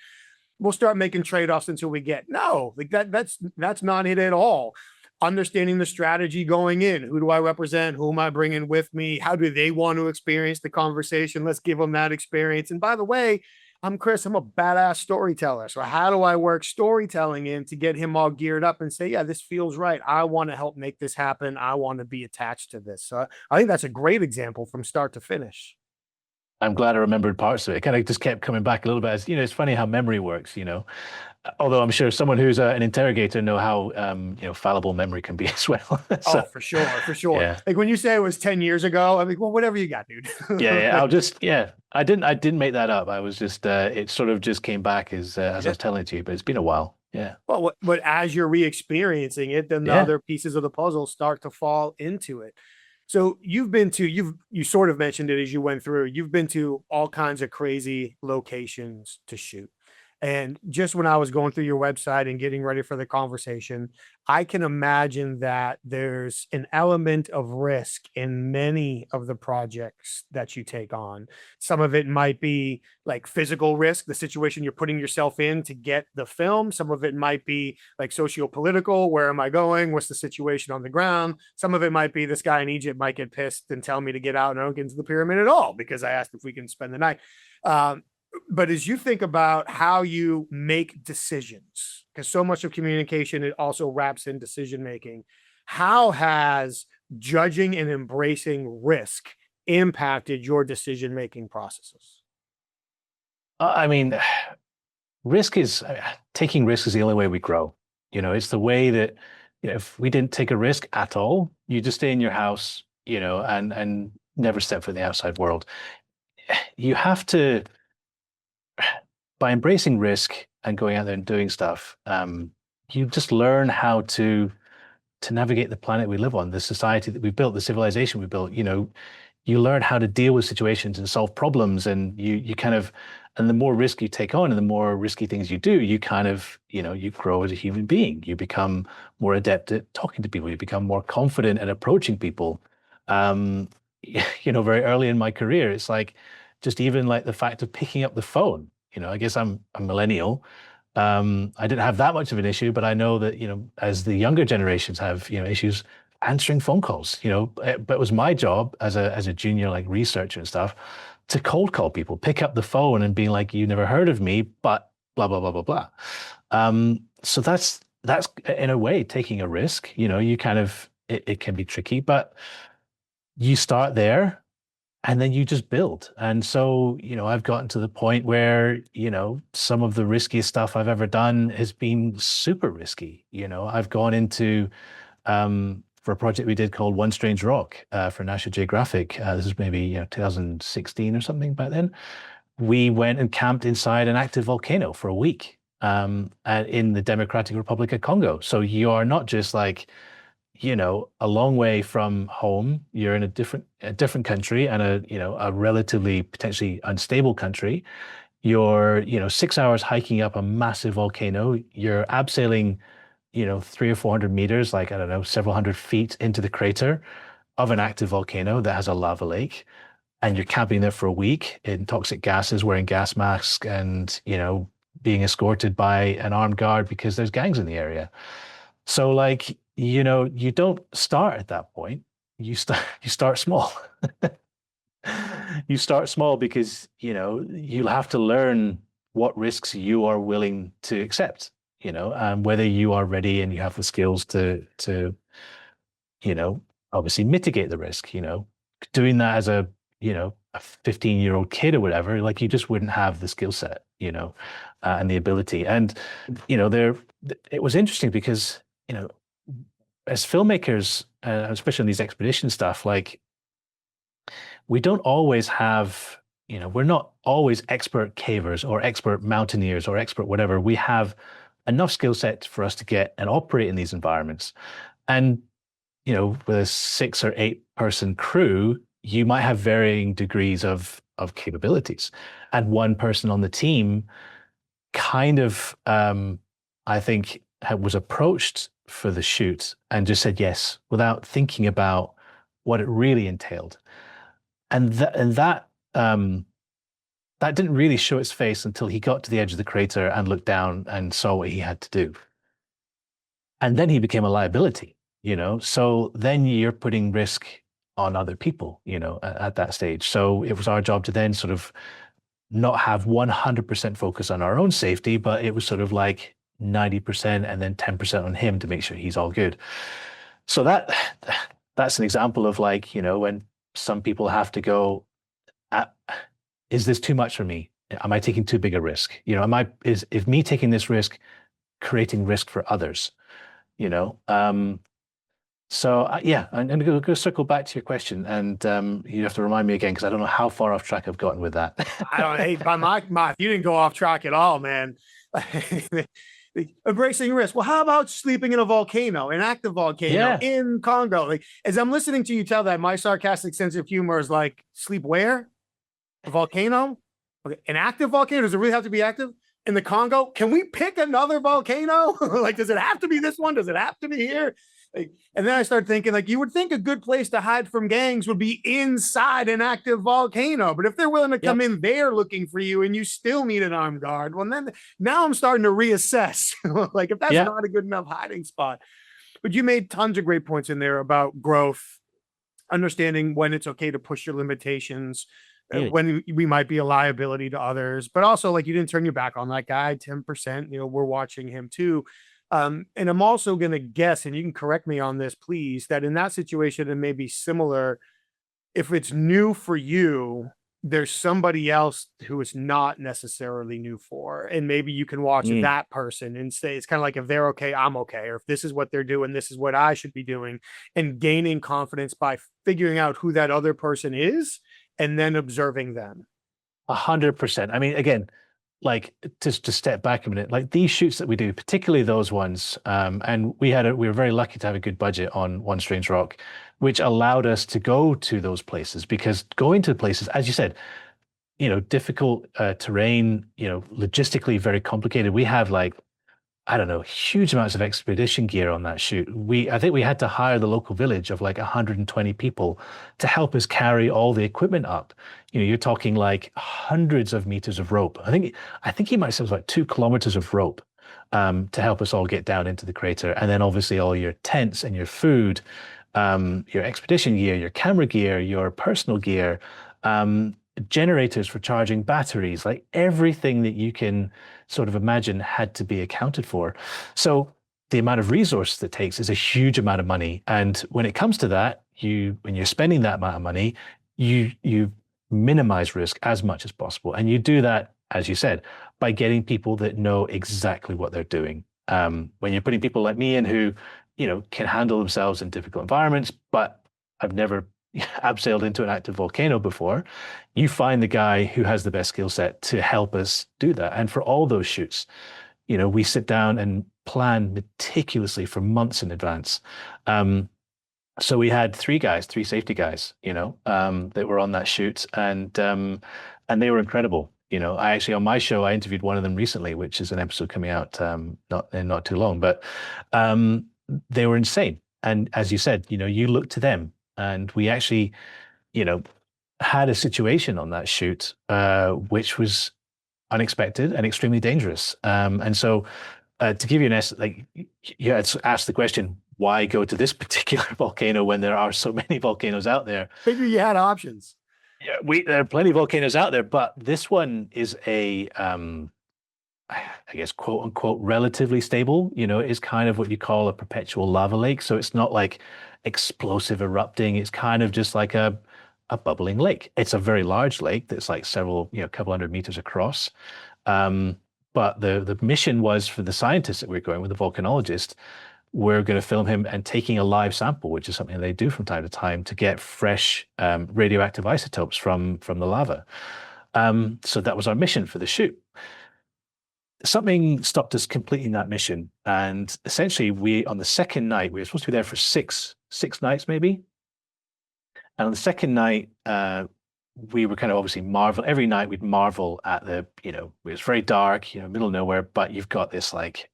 we'll start making trade-offs until we get no, like that's not it at all. Understanding the strategy going in. Who do I represent? Who am I bringing with me? How do they want to experience the conversation? Let's give them that experience. And by the way, I'm Chris. I'm a badass storyteller. So how do I work storytelling in to get him all geared up and say, yeah, this feels right. I want to help make this happen. I want to be attached to this. So I think that's a great example from start to finish. I'm glad I remembered parts of it. It kind of just kept coming back a little bit. It's funny how memory works, although I'm sure someone who's an interrogator know how, fallible memory can be as well. Oh, So, for sure, for sure. yeah. Like when you say it was 10 years ago, I'm like, well, whatever you got, dude. Yeah, Like, I didn't make that up. I was just it sort of just came back as I yeah. was telling it to you, but it's been a while. Yeah. Well, but as you're re-experiencing it, then the Yeah. other pieces of the puzzle start to fall into it. So you sort of mentioned it as you went through. You've been to all kinds of crazy locations to shoot. And just when I was going through your website and getting ready for the conversation, I can imagine that there's an element of risk in many of the projects that you take on. Some of it might be like physical risk, the situation you're putting yourself in to get the film. Some of it might be like socio-political. Where am I going? What's the situation on the ground? Some of it might be this guy in Egypt might get pissed and tell me to get out and I don't get into the pyramid at all because I asked if we can spend the night. Um, but as you think about how you make decisions, because so much of communication it also wraps in decision making, how has judging and embracing risk impacted your decision making processes? I mean, risk is taking risk is the only way we grow. It's the way that if we didn't take a risk at all, you just stay in your house, and never step foot in the outside world. You have to, by embracing risk and going out there and doing stuff, you just learn how to navigate the planet we live on, the society that we built, the civilization we built. You learn how to deal with situations and solve problems, and you kind of, and the more risk you take on and the more risky things you do, you kind of, you grow as a human being. You become more adept at talking to people. You become more confident at approaching people. Um, very early in my career, it's like just even like the fact of picking up the phone. I guess I'm a millennial. I didn't have that much of an issue, but I know that, as the younger generations have, issues answering phone calls, but it was my job as a junior, like researcher and stuff, to cold call people, pick up the phone and be like, you never heard of me, but blah, blah, blah, blah, blah. So that's in a way taking a risk. You kind of, it can be tricky, but you start there and then you just build. And so, I've gotten to the point where, some of the riskiest stuff I've ever done has been super risky. I've gone into, for a project we did called One Strange Rock for National Geographic. This is maybe 2016 or something back then. We went and camped inside an active volcano for a week in the Democratic Republic of Congo. So you are not just like, a long way from home. You're in a different country and a relatively potentially unstable country. You're, 6 hours hiking up a massive volcano. You're abseiling, 300 or 400 meters, like, I don't know, several hundred feet into the crater of an active volcano that has a lava lake. And you're camping there for a week in toxic gases, wearing gas masks and, being escorted by an armed guard because there's gangs in the area. So like, you don't start at that point. You start small. You start small because, you'll have to learn what risks you are willing to accept, whether you are ready and you have the skills to obviously mitigate the risk, doing that as a 15-year-old kid or whatever, like you just wouldn't have the skill set, and the ability. And, it was interesting because, as filmmakers, especially in these expedition stuff, like we don't always have, we're not always expert cavers or expert mountaineers or expert whatever. We have enough skill set for us to get and operate in these environments. And, with a 6 or 8 person crew, you might have varying degrees of capabilities. And one person on the team kind of, I think, was approached for the shoot and just said yes without thinking about what it really entailed. And that didn't really show its face until he got to the edge of the crater and looked down and saw what he had to do. And then he became a liability, So then you're putting risk on other people, at that stage. So it was our job to then sort of not have 100% focus on our own safety, but it was sort of like 90% and then 10% on him to make sure he's all good. So that's an example of like, when some people have to go, is this too much for me? Am I taking too big a risk? Is me taking this risk creating risk for others? So yeah, I'm going to circle back to your question, and you have to remind me again because I don't know how far off track I've gotten with that. I don't. Hey, by my, you didn't go off track at all, man. Embracing risk. Well, how about sleeping in a volcano, an active volcano in Congo? Like, as I'm listening to you tell that, my sarcastic sense of humor is like, sleep where? A volcano? Okay, an active volcano? Does it really have to be active? In the Congo? Can we pick another volcano? Like, does it have to be this one? Does it have to be here? Like, and then I started thinking, like, you would think a good place to hide from gangs would be inside an active volcano. But if they're willing to come in there looking for you and you still need an armed guard, well, then now I'm starting to reassess. Like, if that's not a good enough hiding spot. But you made tons of great points in there about growth, understanding when it's okay to push your limitations, when we might be a liability to others, but also like you didn't turn your back on that guy, 10%, we're watching him too. And I'm also going to guess, and you can correct me on this, please, that in that situation, it may be similar. If it's new for you, there's somebody else who is not necessarily new for, and maybe you can watch that person and say, it's kind of like, if they're okay, I'm okay. Or if this is what they're doing, this is what I should be doing, and gaining confidence by figuring out who that other person is and then observing them. 100%. I mean, again, like just to step back a minute, like these shoots that we do, particularly those ones, and we were very lucky to have a good budget on One Strange Rock, which allowed us to go to those places, because going to the places, as you said, difficult terrain, logistically very complicated. We have like, I don't know, huge amounts of expedition gear on that shoot. I think we had to hire the local village of like 120 people to help us carry all the equipment up. You're talking like hundreds of meters of rope. I think he might have said it was like 2 kilometers of rope to help us all get down into the crater. And then obviously all your tents and your food, your expedition gear, your camera gear, your personal gear, generators for charging batteries, like everything that you can sort of imagine had to be accounted for. So the amount of resources that takes is a huge amount of money. And when it comes to that, when you're spending that amount of money, you minimize risk as much as possible. And you do that, as you said, by getting people that know exactly what they're doing. When you're putting people like me in who, can handle themselves in difficult environments, but I've never abseiled into an active volcano before, you find the guy who has the best skill set to help us do that. And for all those shoots, we sit down and plan meticulously for months in advance. So we had 3 safety guys, that were on that shoot, and they were incredible. I actually, on my show, I interviewed one of them recently, which is an episode coming out not too long, but they were insane. And as you said, you look to them. And we actually, had a situation on that shoot, which was unexpected and extremely dangerous. And so to give you an estimate, like you had asked the question, why go to this particular volcano when there are so many volcanoes out there? Figure you had options. Yeah, there are plenty of volcanoes out there, but this one is a I guess, quote unquote, relatively stable. It's kind of what you call a perpetual lava lake. So it's not like explosive erupting. It's kind of just like a bubbling lake. It's a very large lake that's like several, couple hundred meters across. Um, but the mission was for the scientists that we're going with, the volcanologist, we're going to film him and taking a live sample, which is something they do from time to time to get fresh radioactive isotopes from the lava. So that was our mission for the shoot. Something stopped us completing that mission, and essentially, on the second night, we were supposed to be there for six nights maybe, and on the second night, we were kind of obviously marvel. Every night we'd marvel at it was very dark, middle of nowhere, but you've got this like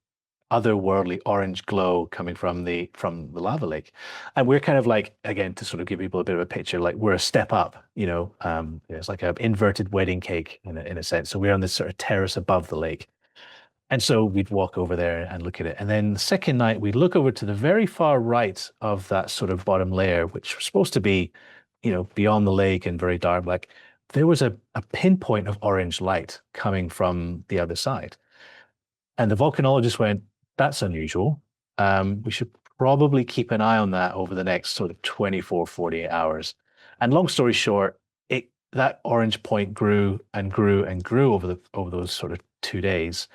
otherworldly orange glow coming from the lava lake. And we're kind of like, again, to sort of give people a bit of a picture, like we're a step up, it's like an inverted wedding cake in a sense. So we're on this sort of terrace above the lake. And so we'd walk over there and look at it. And then the second night, we'd look over to the very far right of that sort of bottom layer, which was supposed to be, beyond the lake and very dark. Like there was a pinpoint of orange light coming from the other side. And the volcanologist went, that's unusual. We should probably keep an eye on that over the next sort of 24, 48 hours. And long story short, that orange point grew and grew and grew over those sort of 2 days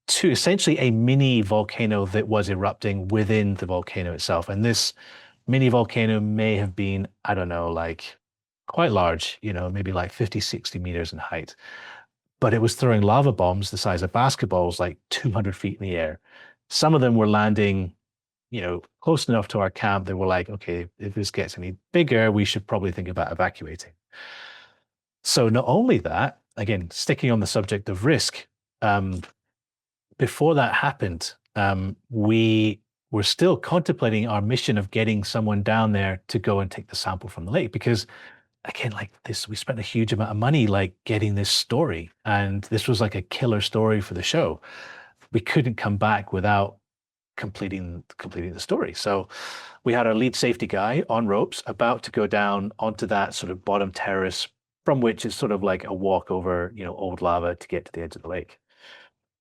to essentially a mini volcano that was erupting within the volcano itself. And this mini volcano may have been, I don't know, like quite large, maybe like 50, 60 meters in height. But it was throwing lava bombs the size of basketballs, like 200 feet in the air. Some of them were landing, close enough to our camp that we're like, okay, if this gets any bigger, we should probably think about evacuating. So not only that, again, sticking on the subject of risk, before that happened, we were still contemplating our mission of getting someone down there to go and take the sample from the lake because again, like this, we spent a huge amount of money like getting this story, and this was like a killer story for the show. We couldn't come back without completing the story. So we had our lead safety guy on ropes about to go down onto that sort of bottom terrace from which is sort of like a walk over, old lava to get to the edge of the lake.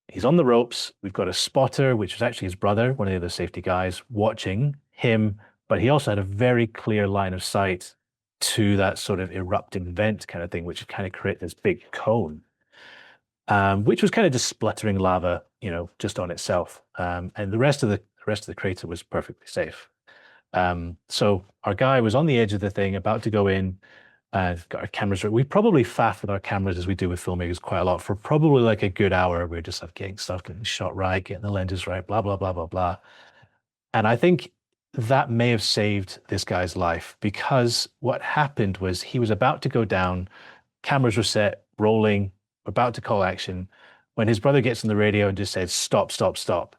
He's on the ropes. We've got a spotter, which was actually his brother, one of the other safety guys, watching him, but he also had a very clear line of sight to that sort of erupting vent kind of thing, which kind of create this big cone, which was kind of just spluttering lava, just on itself. And the rest of the crater was perfectly safe. So our guy was on the edge of the thing, about to go in. Got our cameras right. We probably faff with our cameras as we do with filmmakers quite a lot for probably like a good hour. We're just like getting shot right, getting the lenses right, blah, blah, blah, blah, blah. And I think that may have saved this guy's life because what happened was he was about to go down, cameras were set, rolling, about to call action, when his brother gets on the radio and just said, stop, stop, stop.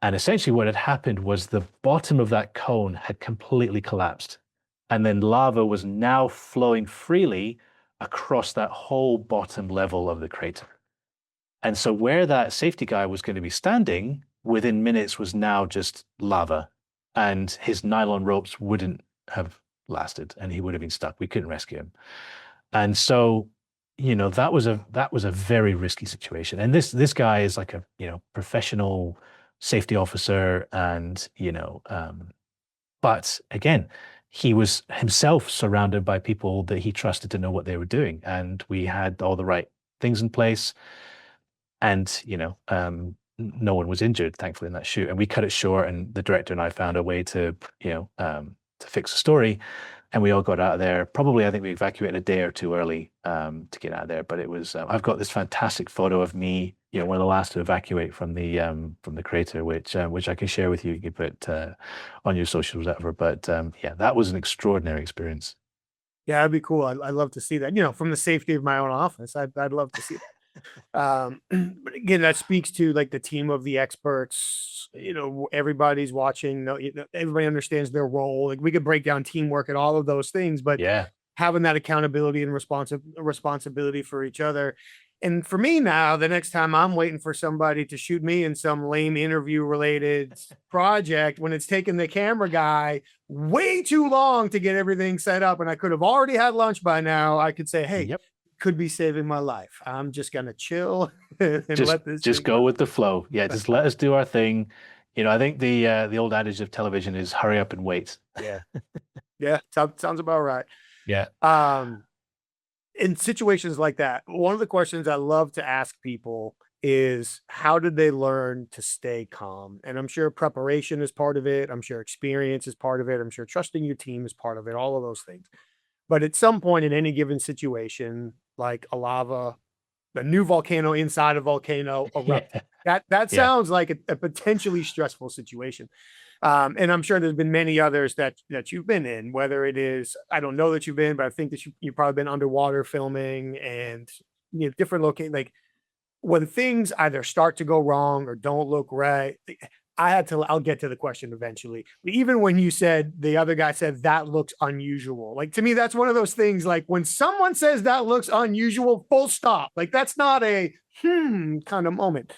And essentially what had happened was the bottom of that cone had completely collapsed. And then lava was now flowing freely across that whole bottom level of the crater. And so where that safety guy was going to be standing within minutes was now just lava, and his nylon ropes wouldn't have lasted and he would have been stuck. We couldn't rescue him. And so, that was a very risky situation. And this guy is like a, professional safety officer and, but again, he was himself surrounded by people that he trusted to know what they were doing. And we had all the right things in place. And, no one was injured, thankfully, in that shoot. And we cut it short, and the director and I found a way to fix the story. And we all got out of there. Probably, I think we evacuated a day or two early to get out of there. But it was, I've got this fantastic photo of me, one of the last to evacuate from the crater, which I can share with you. You can put on your socials, whatever. But yeah, that was an extraordinary experience. Yeah, that'd be cool. I'd love to see that. From the safety of my own office, I'd love to see that. But again, that speaks to like the team of the experts. Everybody's watching. Everybody understands their role. Like we could break down teamwork and all of those things, but Yeah. having that accountability and responsibility for each other. And for me now, the next time I'm waiting for somebody to shoot me in some lame interview related project, when it's taken the camera guy way too long to get everything set up, and I could have already had lunch by now, I could say, hey, Yep. could be saving my life. I'm just going to chill and let this Just thing go run. with the flow. Yeah, just let us do our thing. I think the old adage of television is hurry up and wait. Yeah. Yeah. Sounds about right. Yeah. Um, in situations like that, one of the questions I love to ask people is how did they learn to stay calm? And I'm sure preparation is part of it. I'm sure experience is part of it. I'm sure trusting your team is part of it, all of those things. But at some point in any given situation, like a new volcano inside a volcano Yeah. erupting, that Yeah. sounds like a potentially stressful situation. And I'm sure there's been many others that you've been in, whether it is, I don't know that you've been, but I think that you've probably been underwater filming and different locations. Like when things either start to go wrong or don't look right, I'll get to the question eventually. But even when you said the other guy said that looks unusual, like to me, that's one of those things like when someone says that looks unusual, full stop. Like that's not a kind of moment.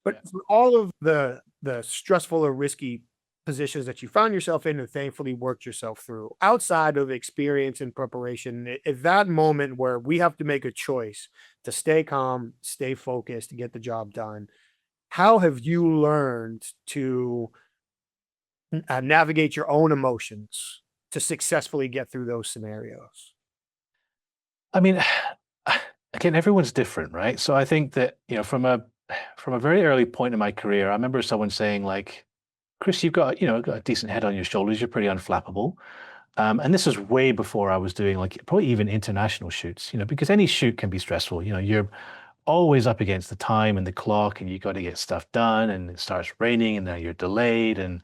But Yeah. for all of the stressful or risky positions that you found yourself in and thankfully worked yourself through outside of experience and preparation, at that moment where we have to make a choice to stay calm, stay focused, to get the job done, how have you learned to navigate your own emotions to successfully get through those scenarios? I mean, again, everyone's different, right? So I think that, from a very early point in my career, I remember someone saying like, Chris, you've got, got a decent head on your shoulders. You're pretty unflappable. And this was way before I was doing like probably even international shoots, because any shoot can be stressful. You're always up against the time and the clock and you got to get stuff done and it starts raining and now you're delayed and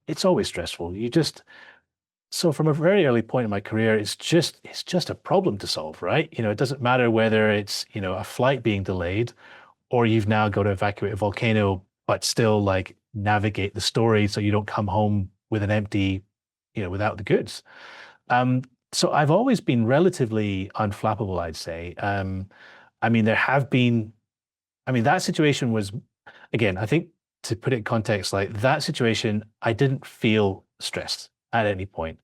it's always stressful. So from a very early point in my career, it's just a problem to solve, right? It doesn't matter whether it's, a flight being delayed or you've now got to evacuate a volcano, but still like navigate the story so you don't come home with an empty, without the goods. Um, so I've always been relatively unflappable, I'd say. I mean, there have been, I mean, that situation was, again, I think to put it in context, like that situation, I didn't feel stressed at any point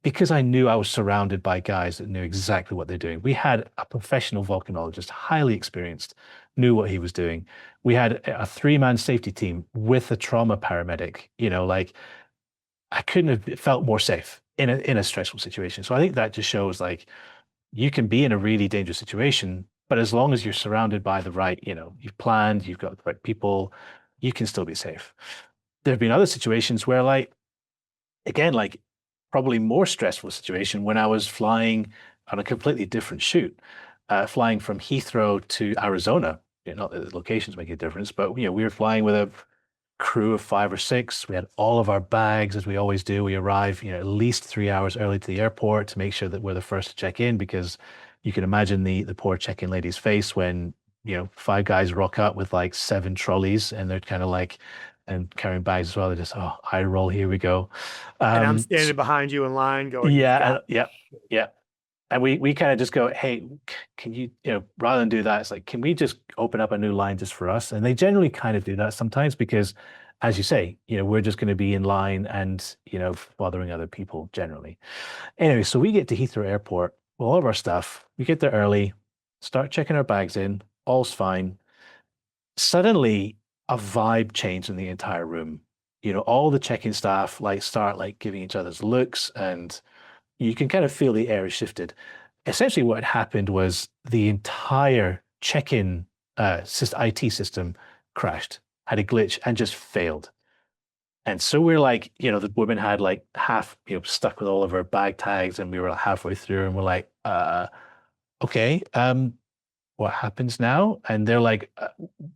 because I knew I was surrounded by guys that knew exactly what they're doing. We had a professional volcanologist, highly experienced, knew what he was doing. We had a three-man safety team with a trauma paramedic, like I couldn't have felt more safe in a stressful situation. So I think that just shows like you can be in a really dangerous situation, but as long as you're surrounded by the right, you've planned, you've got the right people, you can still be safe. There have been other situations where, like, again, like probably more stressful situation when I was flying on a completely different shoot, flying from Heathrow to Arizona. Not that the locations make a difference, but we were flying with a crew of 5 or 6. We had all of our bags, as we always do. We arrive, at least 3 hours early to the airport to make sure that we're the first to check in, because you can imagine the poor check-in lady's face when, 5 guys rock up with like 7 trolleys and they're kind of like, and carrying bags as well. They're just, oh, high roll, here we go. And I'm So, standing behind you in line going, you've yeah, got yeah, yeah. And we kind of just go, hey, can you, rather than do that, it's like, can we just open up a new line just for us? And they generally kind of do that sometimes because, as you say, we're just going to be in line and, bothering other people generally. Anyway, so we get to Heathrow Airport, all of our stuff, we get there early, start checking our bags in, all's fine. Suddenly, a vibe changed in the entire room. All the check-in staff like start like giving each other's looks and you can kind of feel the air has shifted. Essentially, what had happened was the entire check-in IT system crashed, had a glitch, and just failed. And so we're like, the woman had like half, stuck with all of her bag tags, and we were like halfway through, and we're like, okay, what happens now? And they're like,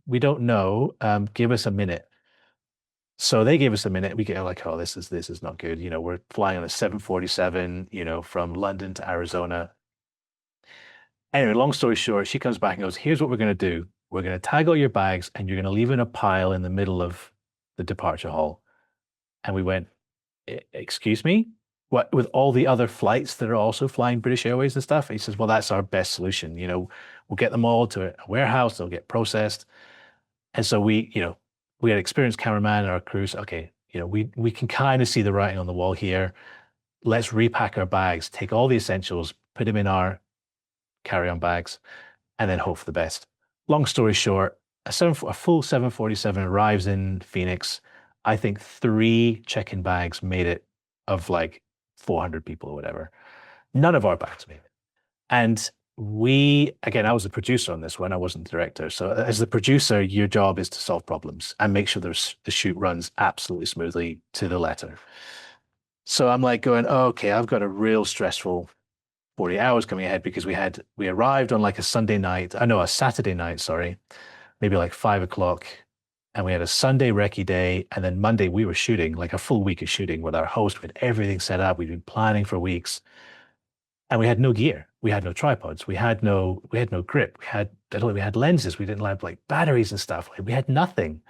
we don't know. Give us a minute. So they gave us a minute. We get like, oh, this is not good. We're flying on a 747, from London to Arizona. Anyway, long story short, she comes back and goes, here's what we're going to do. We're going to tag all your bags and you're going to leave in a pile in the middle of the departure hall. And we went, excuse me? What, with all the other flights that are also flying British Airways and stuff? He says, well, that's our best solution. We'll get them all to a warehouse, they'll get processed. And so we had experienced cameraman and our crews. Okay, we can kind of see the writing on the wall here. Let's repack our bags, take all the essentials, put them in our carry-on bags, and then hope for the best. Long story short, a full 747 arrives in Phoenix. I think three check-in bags made it of like 400 people or whatever. None of our bags made it. And again, I was a producer on this one. I wasn't the director. So as the producer, your job is to solve problems and make sure the shoot runs absolutely smoothly to the letter. So I'm like going, oh, okay, I've got a real stressful 40 hours coming ahead because we arrived on like a Sunday night. I know a Saturday night, sorry, maybe like 5 o'clock. And we had a Sunday recce day. And then Monday we were shooting like a full week of shooting with our host. We had everything set up. We'd been planning for weeks. And we had no gear. We had no tripods. We had no grip. We had lenses. We didn't have like batteries and stuff. Like we had nothing.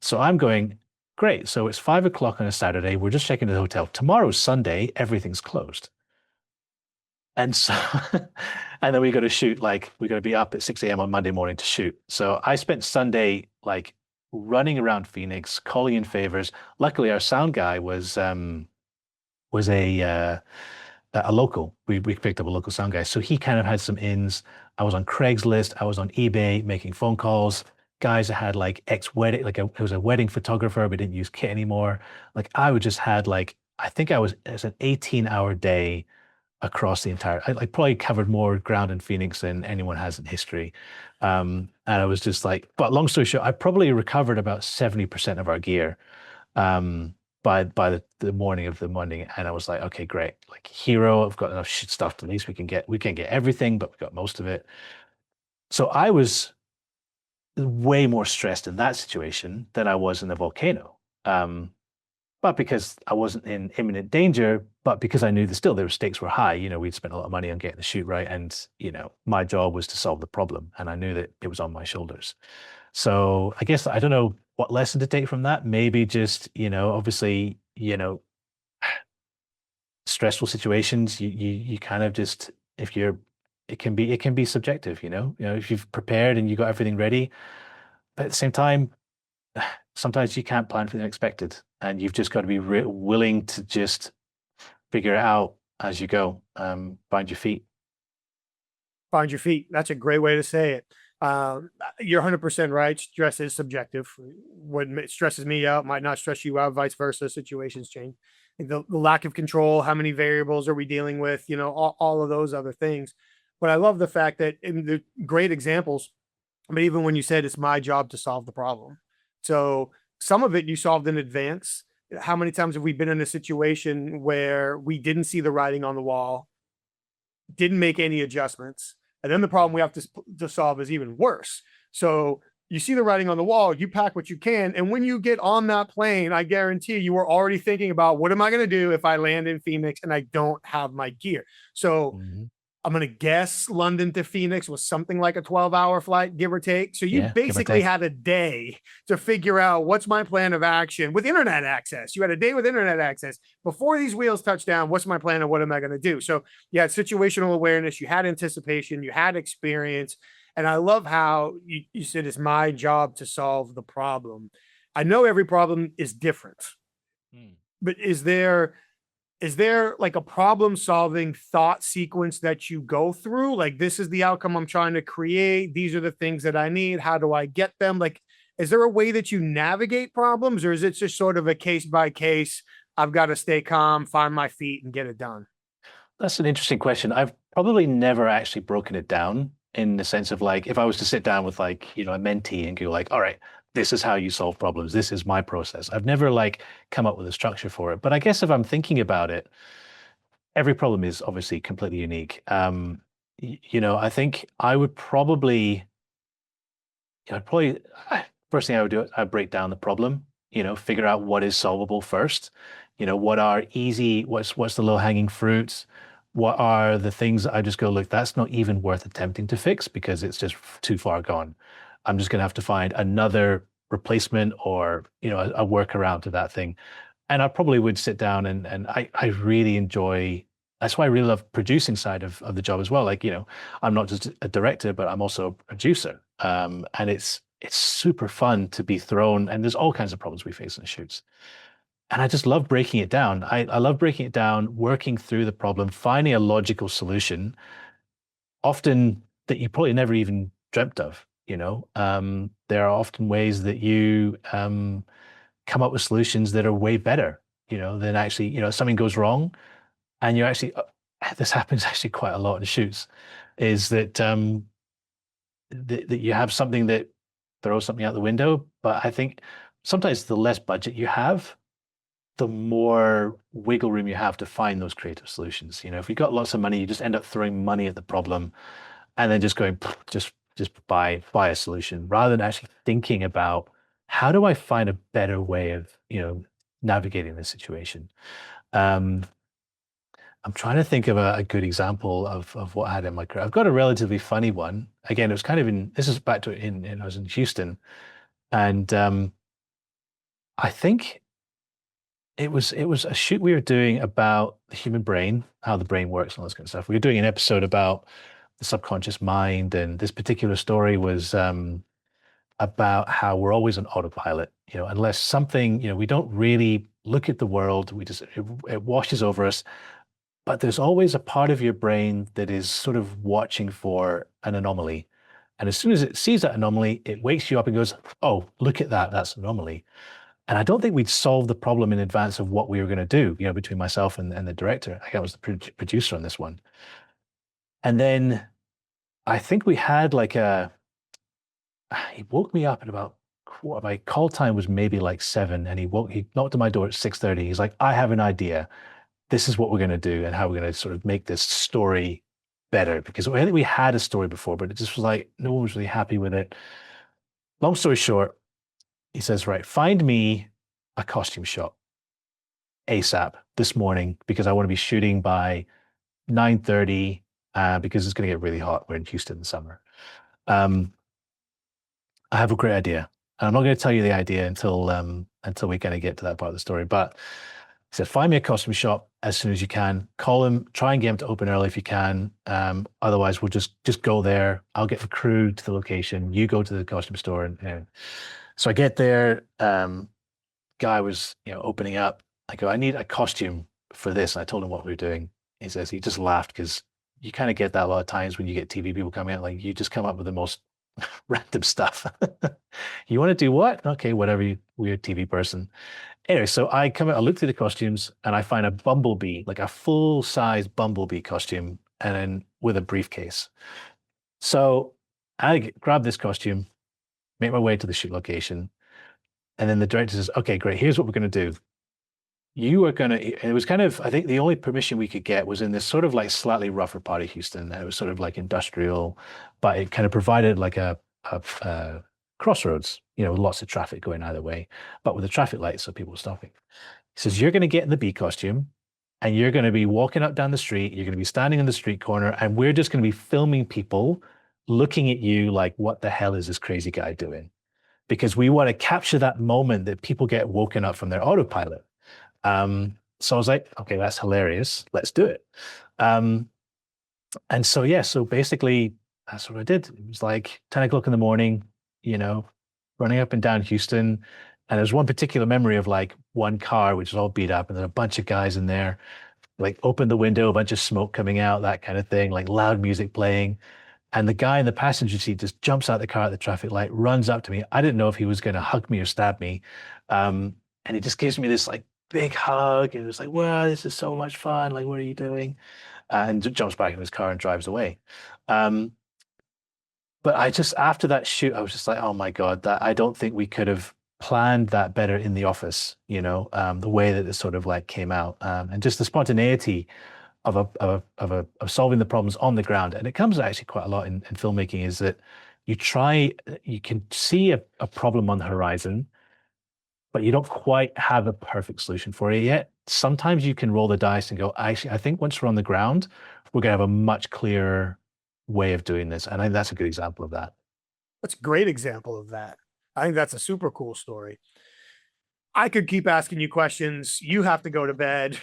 So I'm going, great. So it's 5 o'clock on a Saturday. We're just checking into the hotel. Tomorrow's Sunday. Everything's closed. And so, and then we got to shoot, like, we got to be up at 6 a.m. on Monday morning to shoot. So I spent Sunday, like, running around Phoenix, calling in favors. Luckily, our sound guy was a local. We picked up a local sound guy. So he kind of had some ins. I was on Craigslist. I was on eBay making phone calls. Guys that had like ex-wedding, it was a wedding photographer, but didn't use kit anymore. Like I would just had like, I think it's an 18-hour day across the entire, I probably covered more ground in Phoenix than anyone has in history. And I was just like, but long story short, I probably recovered about 70% of our gear by the morning of the Monday. And I was like, okay, great. Like hero, I've got enough shit stuff to at least we can't get everything, but we got most of it. So I was way more stressed in that situation than I was in the volcano. But because I wasn't in imminent danger, but because I knew that still their stakes were high, we'd spent a lot of money on getting the shoot right. And, my job was to solve the problem. And I knew that it was on my shoulders. So I guess I don't know what lesson to take from that. Maybe just, obviously, stressful situations, you kind of just, it can be subjective, if you've prepared and you got everything ready, but at the same time, sometimes you can't plan for the unexpected, and you've just got to be willing to just figure it out as you go. Find your feet. Find your feet. That's a great way to say it. You're 100% right. Stress is subjective. What stresses me out might not stress you out, vice versa. Situations change. The lack of control, how many variables are we dealing with, all of those other things. But I love the fact that in the great examples, but even when you said it's my job to solve the problem. So some of it you solved in advance. How many times have we been in a situation where we didn't see the writing on the wall, didn't make any adjustments, and then the problem we have to solve is even worse. So you see the writing on the wall, you pack what you can, and when you get on that plane, I guarantee you were already thinking about what am I going to do if I land in Phoenix and I don't have my gear. So I'm going to guess London to Phoenix was something like a 12-hour flight, give or take. So you basically had a day to figure out what's my plan of action with internet access. You had a day with internet access before these wheels touch down. What's my plan and what am I going to do? So you had situational awareness, you had anticipation, you had experience. And I love how you said it's my job to solve the problem. I know every problem is different, but is there like a problem solving thought sequence that you go through? Like, this is the outcome I'm trying to create. These are the things that I need. How do I get them? Like, is there a way that you navigate problems, or is it just sort of a case by case? I've got to stay calm, find my feet and get it done. That's an interesting question. I've probably never actually broken it down in the sense of like, if I was to sit down with like, a mentee and go like, all right, this is how you solve problems. This is my process. I've never like come up with a structure for it. But I guess if I'm thinking about it, every problem is obviously completely unique. I think I'd probably, first thing I would do, I'd break down the problem, figure out what is solvable first. What's the low hanging fruits? What are the things that I just go, look, that's not even worth attempting to fix because it's just too far gone. I'm just going to have to find another replacement or, a workaround to that thing. And I probably would sit down and I really enjoy, that's why I really love producing side of the job as well. Like, I'm not just a director, but I'm also a producer. And it's super fun to be thrown, and there's all kinds of problems we face in the shoots. And I just love breaking it down. I love breaking it down, working through the problem, finding a logical solution, often that you probably never even dreamt of. There are often ways that you come up with solutions that are way better, than actually, something goes wrong and you actually, this happens actually quite a lot in shoots, is that you have something that throws something out the window. But I think sometimes the less budget you have, the more wiggle room you have to find those creative solutions. If you've got lots of money, you just end up throwing money at the problem and then just going, just buy a solution rather than actually thinking about how do I find a better way of, navigating this situation. Um, I'm trying to think of a good example of what I had in my career. I've got a relatively funny one. Again, it was kind of this is back to I was in Houston, and I think it was a shoot we were doing about the human brain, how the brain works, and all this kind of stuff. We were doing an episode about the subconscious mind, and this particular story was about how we're always on autopilot. Unless something, we don't really look at the world. It washes over us. But there's always a part of your brain that is sort of watching for an anomaly. And as soon as it sees that anomaly, it wakes you up and goes, oh, look at that, that's an anomaly. And I don't think we'd solved the problem in advance of what we were going to do, between myself and the director. I was the producer on this one. And then I think we had he woke me up at about my call time was maybe like 7, and he knocked on my door at 6:30. He's like, I have an idea. This is what we're going to do and how we're going to sort of make this story better. Because I think we had a story before, but it just was like, no one was really happy with it. Long story short, he says, right, find me a costume shop ASAP this morning because I want to be shooting by 9:30 because it's going to get really hot. We're in Houston in the summer. I have a great idea. And I'm not going to tell you the idea until we kind of get to that part of the story. But he said, find me a costume shop as soon as you can. Call him, try and get him to open early if you can. Otherwise, we'll just go there. I'll get the crew to the location. You go to the costume store. And so I get there. Guy was, opening up. I go, I need a costume for this. And I told him what we were doing. He says, he just laughed because you kind of get that a lot of times when you get TV people coming out, like you just come up with the most random stuff. You want to do what? Okay, whatever, you weird TV person. Anyway, so I come out, I look through the costumes and I find a bumblebee, like a full-size bumblebee costume, and then with a briefcase. So I grab this costume, make my way to the shoot location, and then the director says, okay, great, here's what we're going to do. You are going to, it was kind of, I think the only permission we could get was in this sort of like slightly rougher part of Houston. It was sort of like industrial, but it kind of provided like a crossroads, with lots of traffic going either way, but with a traffic light so people were stopping. He says, you're going to get in the bee costume and you're going to be walking up down the street. You're going to be standing on the street corner and we're just going to be filming people looking at you like, what the hell is this crazy guy doing? Because we want to capture that moment that people get woken up from their autopilot. So I was like, okay, that's hilarious. Let's do it. And so, yeah, so basically that's what I did. It was like 10 o'clock in the morning, running up and down Houston. And there's one particular memory of like one car, which is all beat up, and then a bunch of guys in there, like open the window, a bunch of smoke coming out, that kind of thing, like loud music playing. And the guy in the passenger seat just jumps out the car at the traffic light, runs up to me. I didn't know if he was going to hug me or stab me. And he just gives me this like big hug. And it was like, wow, this is so much fun. Like, what are you doing? And jumps back in his car and drives away. But after that shoot, I was just like, oh my God, that I don't think we could have planned that better in the office, the way that it sort of like came out, and just the spontaneity of solving the problems on the ground. And it comes actually quite a lot in filmmaking, is that you can see a problem on the horizon, but you don't quite have a perfect solution for it yet. Sometimes you can roll the dice and go, actually, I think once we're on the ground, we're going to have a much clearer way of doing this. And I think that's a good example of that. That's a great example of that. I think that's a super cool story. I could keep asking you questions. You have to go to bed.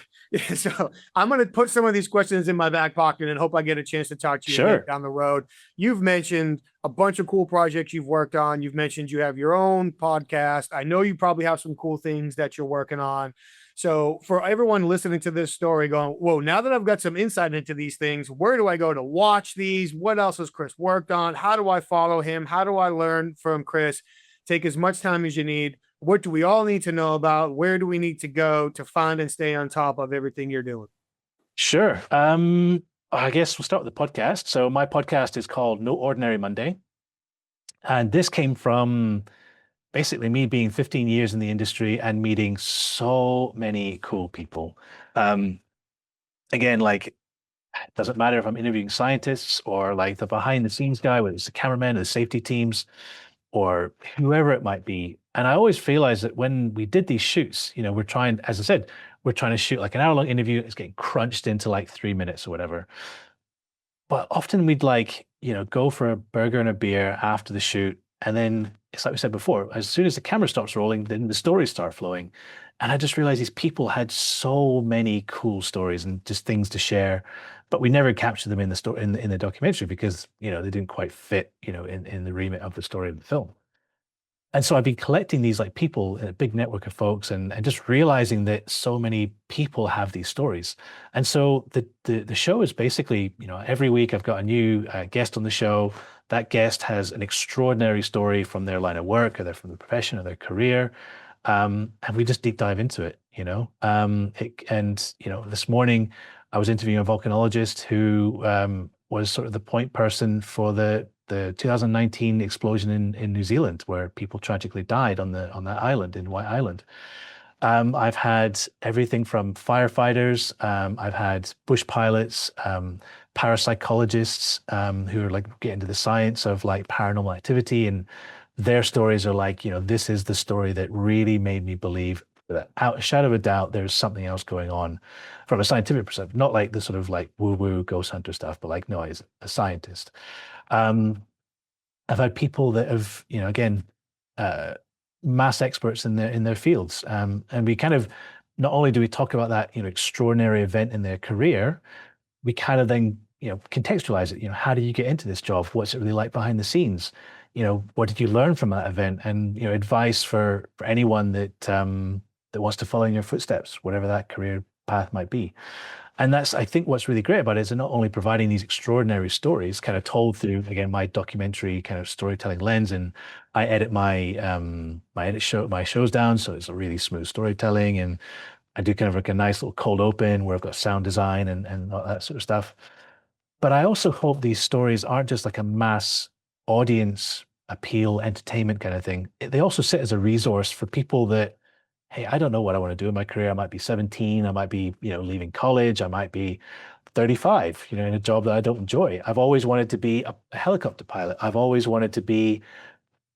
So I'm going to put some of these questions in my back pocket and hope I get a chance to talk to you again Sure. down the road. You've mentioned a bunch of cool projects you've worked on. You've mentioned you have your own podcast. I know you probably have some cool things that you're working on. So for everyone listening to this story going, whoa, now that I've got some insight into these things, where do I go to watch these? What else has Chris worked on? How do I follow him? How do I learn from Chris? Take as much time as you need. What do we all need to know about? Where do we need to go to find and stay on top of everything you're doing? Sure. I guess we'll start with the podcast. So my podcast is called No Ordinary Monday. And this came from basically me being 15 years in the industry and meeting so many cool people. Um, Again, like, it doesn't matter if I'm interviewing scientists or like the behind the scenes guy, whether it's the cameraman or the safety teams or whoever it might be. And I always realized that when we did these shoots, we're trying, as I said, we're trying to shoot like an hour-long interview. It's getting crunched into like 3 minutes or whatever. But often we'd like, go for a burger and a beer after the shoot. And then it's like we said before, as soon as the camera stops rolling, then the stories start flowing. And I just realized these people had so many cool stories and just things to share, but we never captured them in the story in the documentary because, they didn't quite fit, in the remit of the story of the film. And so I've been collecting these like people, a big network of folks, and just realizing that so many people have these stories. And so the show is basically, every week I've got a new guest on the show. That guest has an extraordinary story from their line of work, or they're from the profession, or their career, and we just deep dive into it. This morning I was interviewing a volcanologist who was sort of the point person for the 2019 explosion in New Zealand, where people tragically died on that island in White Island. I've had everything from firefighters. I've had bush pilots, parapsychologists who are like get into the science of like paranormal activity, and their stories are like, this is the story that really made me believe, without a shadow of a doubt, there's something else going on from a scientific perspective, not like the sort of like woo-woo ghost hunter stuff, but like, no, he's a scientist. Um, I've had people that have, again, uh, mass experts in their fields, and we kind of not only do we talk about that, extraordinary event in their career, we kind of then, contextualize it. How do you get into this job? What's it really like behind the scenes? What did you learn from that event? And advice for anyone that wants to follow in your footsteps, whatever that career path might be. And that's, I think, what's really great about it is they're not only providing these extraordinary stories, kind of told through, again, my documentary kind of storytelling lens, and I edit my shows down, so it's a really smooth storytelling, and I do kind of like a nice little cold open where I've got sound design and all that sort of stuff. But I also hope these stories aren't just like a mass audience appeal, entertainment kind of thing. They also sit as a resource for people that, hey, I don't know what I want to do in my career. I might be 17. I might be, leaving college. I might be 35, in a job that I don't enjoy. I've always wanted to be a helicopter pilot. I've always wanted to be,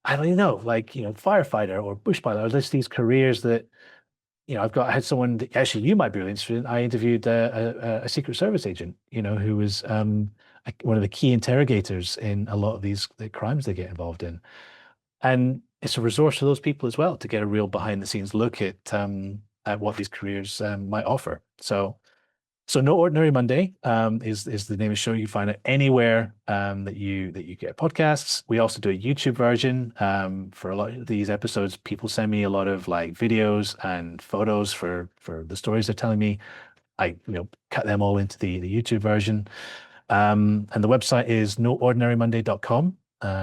I don't even know, like, firefighter or bush pilot, or just these careers that, I had someone that actually you might be really interested in. I interviewed a Secret Service agent, who was one of the key interrogators in a lot of the crimes they get involved in. And it's a resource for those people as well to get a real behind the scenes look at what these careers might offer. So No Ordinary Monday is the name of the show. You find it anywhere that you get podcasts. We also do a YouTube version for a lot of these episodes. People send me a lot of like videos and photos for the stories they're telling me. I cut them all into the YouTube version. And the website is noordinarymonday.com.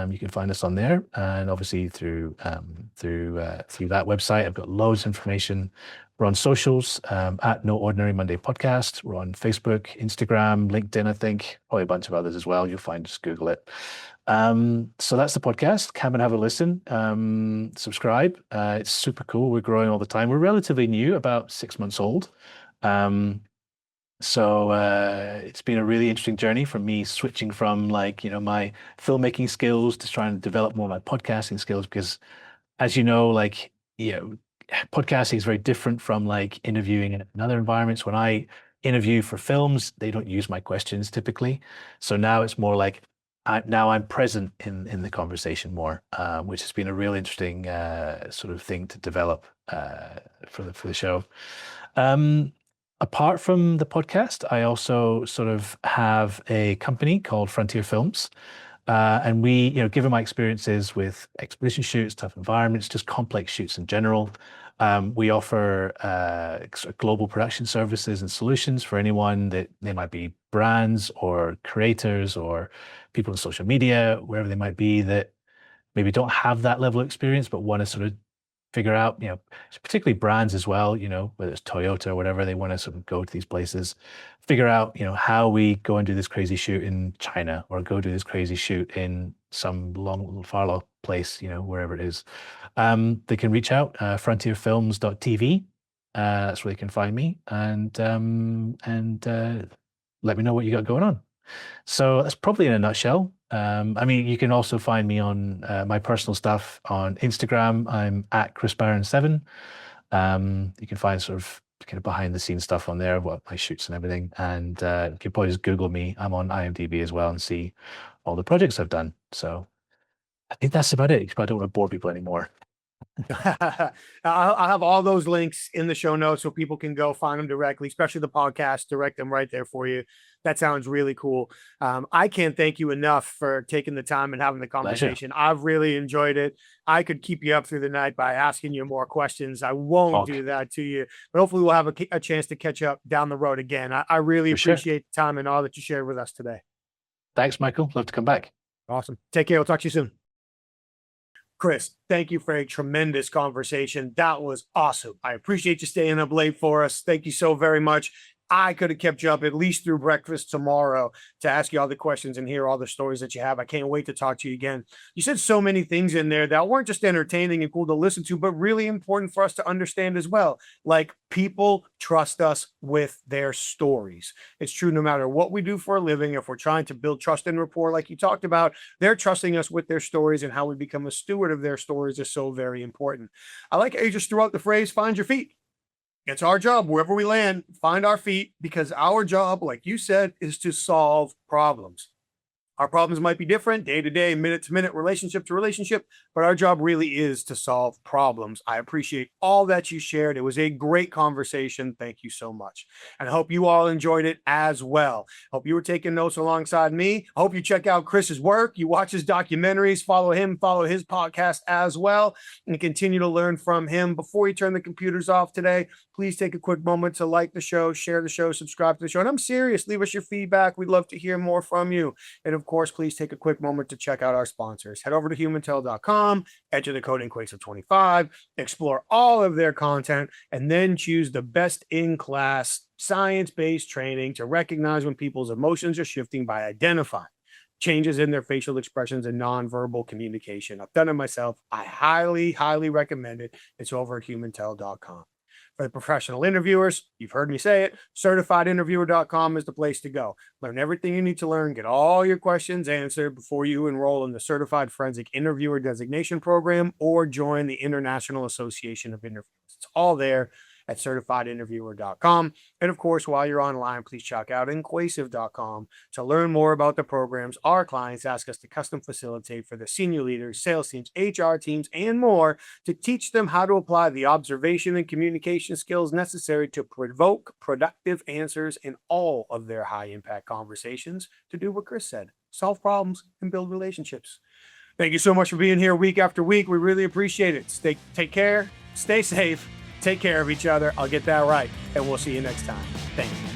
You can find us on there, and obviously through that website, I've got loads of information. We're on socials at No Ordinary Monday Podcast. We're on Facebook, Instagram, LinkedIn, I think, probably a bunch of others as well. You'll find, just Google it. So that's the podcast. Come and have a listen. Subscribe. It's super cool. We're growing all the time. We're relatively new, about 6 months old. So it's been a really interesting journey for me, switching from like, my filmmaking skills to trying to develop more of my podcasting skills, because as you know, like, podcasting is very different from like interviewing in other environments. When I interview for films, they don't use my questions typically. So now it's more like I'm present in the conversation more, which has been a real interesting sort of thing to develop. for the show. Apart from the podcast, I also sort of have a company called Frontier Films. And we, given my experiences with expedition shoots, tough environments, just complex shoots in general, we offer sort of global production services and solutions for anyone that they might be brands or creators or people in social media, wherever they might be, that maybe don't have that level of experience, but want to sort of figure out, particularly brands as well, whether it's Toyota or whatever, they want to sort of go to these places, figure out, how we go and do this crazy shoot in China or go do this crazy shoot in some far off place, wherever it is. They can reach out, frontierfilms.tv. That's where they can find me and let me know what you got going on. So that's probably in a nutshell. I mean, you can also find me on my personal stuff on Instagram. I'm at Chris Barron 7. You can find sort of kind of behind the scenes stuff on there, what my shoots and everything. And you can probably just Google me. I'm on IMDb as well and see all the projects I've done. So I think that's about it. But I don't want to bore people anymore. I'll have all those links in the show notes so people can go find them directly, especially the podcast, direct them right there for you. That sounds really cool. I can't thank you enough for taking the time and having the conversation. Pleasure. I've really enjoyed it. I could keep you up through the night by asking you more questions. I won't do that to you, but hopefully we'll have a chance to catch up down the road again. I really appreciate the time and all that you shared with us today. Thanks, Michael. Love to come back. Awesome. Take care. We'll talk to you soon. Chris, thank you for a tremendous conversation. That was awesome. I appreciate you staying up late for us. Thank you so very much. I could have kept you up at least through breakfast tomorrow to ask you all the questions and hear all the stories that you have. I can't wait to talk to you again. You said so many things in there that weren't just entertaining and cool to listen to, but really important for us to understand as well. Like, people trust us with their stories. It's true no matter what we do for a living. If we're trying to build trust and rapport, like you talked about, they're trusting us with their stories, and how we become a steward of their stories is so very important. I like how you just threw out the phrase, find your feet. It's our job, wherever we land, find our feet, because our job, like you said, is to solve problems. Our problems might be different day to day, minute to minute, relationship to relationship, but our job really is to solve problems. I appreciate all that you shared. It was a great conversation. Thank you so much. And I hope you all enjoyed it as well. Hope you were taking notes alongside me. I hope you check out Chris's work. You watch his documentaries, follow him, follow his podcast as well, and continue to learn from him. Before you turn the computers off today, please take a quick moment to like the show, share the show, subscribe to the show. And I'm serious, leave us your feedback. We'd love to hear more from you. And of course, please take a quick moment to check out our sponsors. Head over to humantel.com, enter the code INQUASO25, explore all of their content, and then choose the best in class science-based training to recognize when people's emotions are shifting by identifying changes in their facial expressions and nonverbal communication. I've done it myself. I highly, highly recommend it. It's over at humantel.com. For the professional interviewers, you've heard me say it, certifiedinterviewer.com is the place to go. Learn everything you need to learn, get all your questions answered before you enroll in the Certified Forensic Interviewer Designation Program or join the International Association of Interviewers. It's all there at certifiedinterviewer.com. And of course, while you're online, please check out inquasive.com to learn more about the programs our clients ask us to custom facilitate for the senior leaders, sales teams, HR teams, and more, to teach them how to apply the observation and communication skills necessary to provoke productive answers in all of their high impact conversations, to do what Chris said, solve problems and build relationships. Thank you so much for being here week after week. We really appreciate it. Take care, stay safe, take care of each other. I'll get that right. And we'll see you next time. Thank you.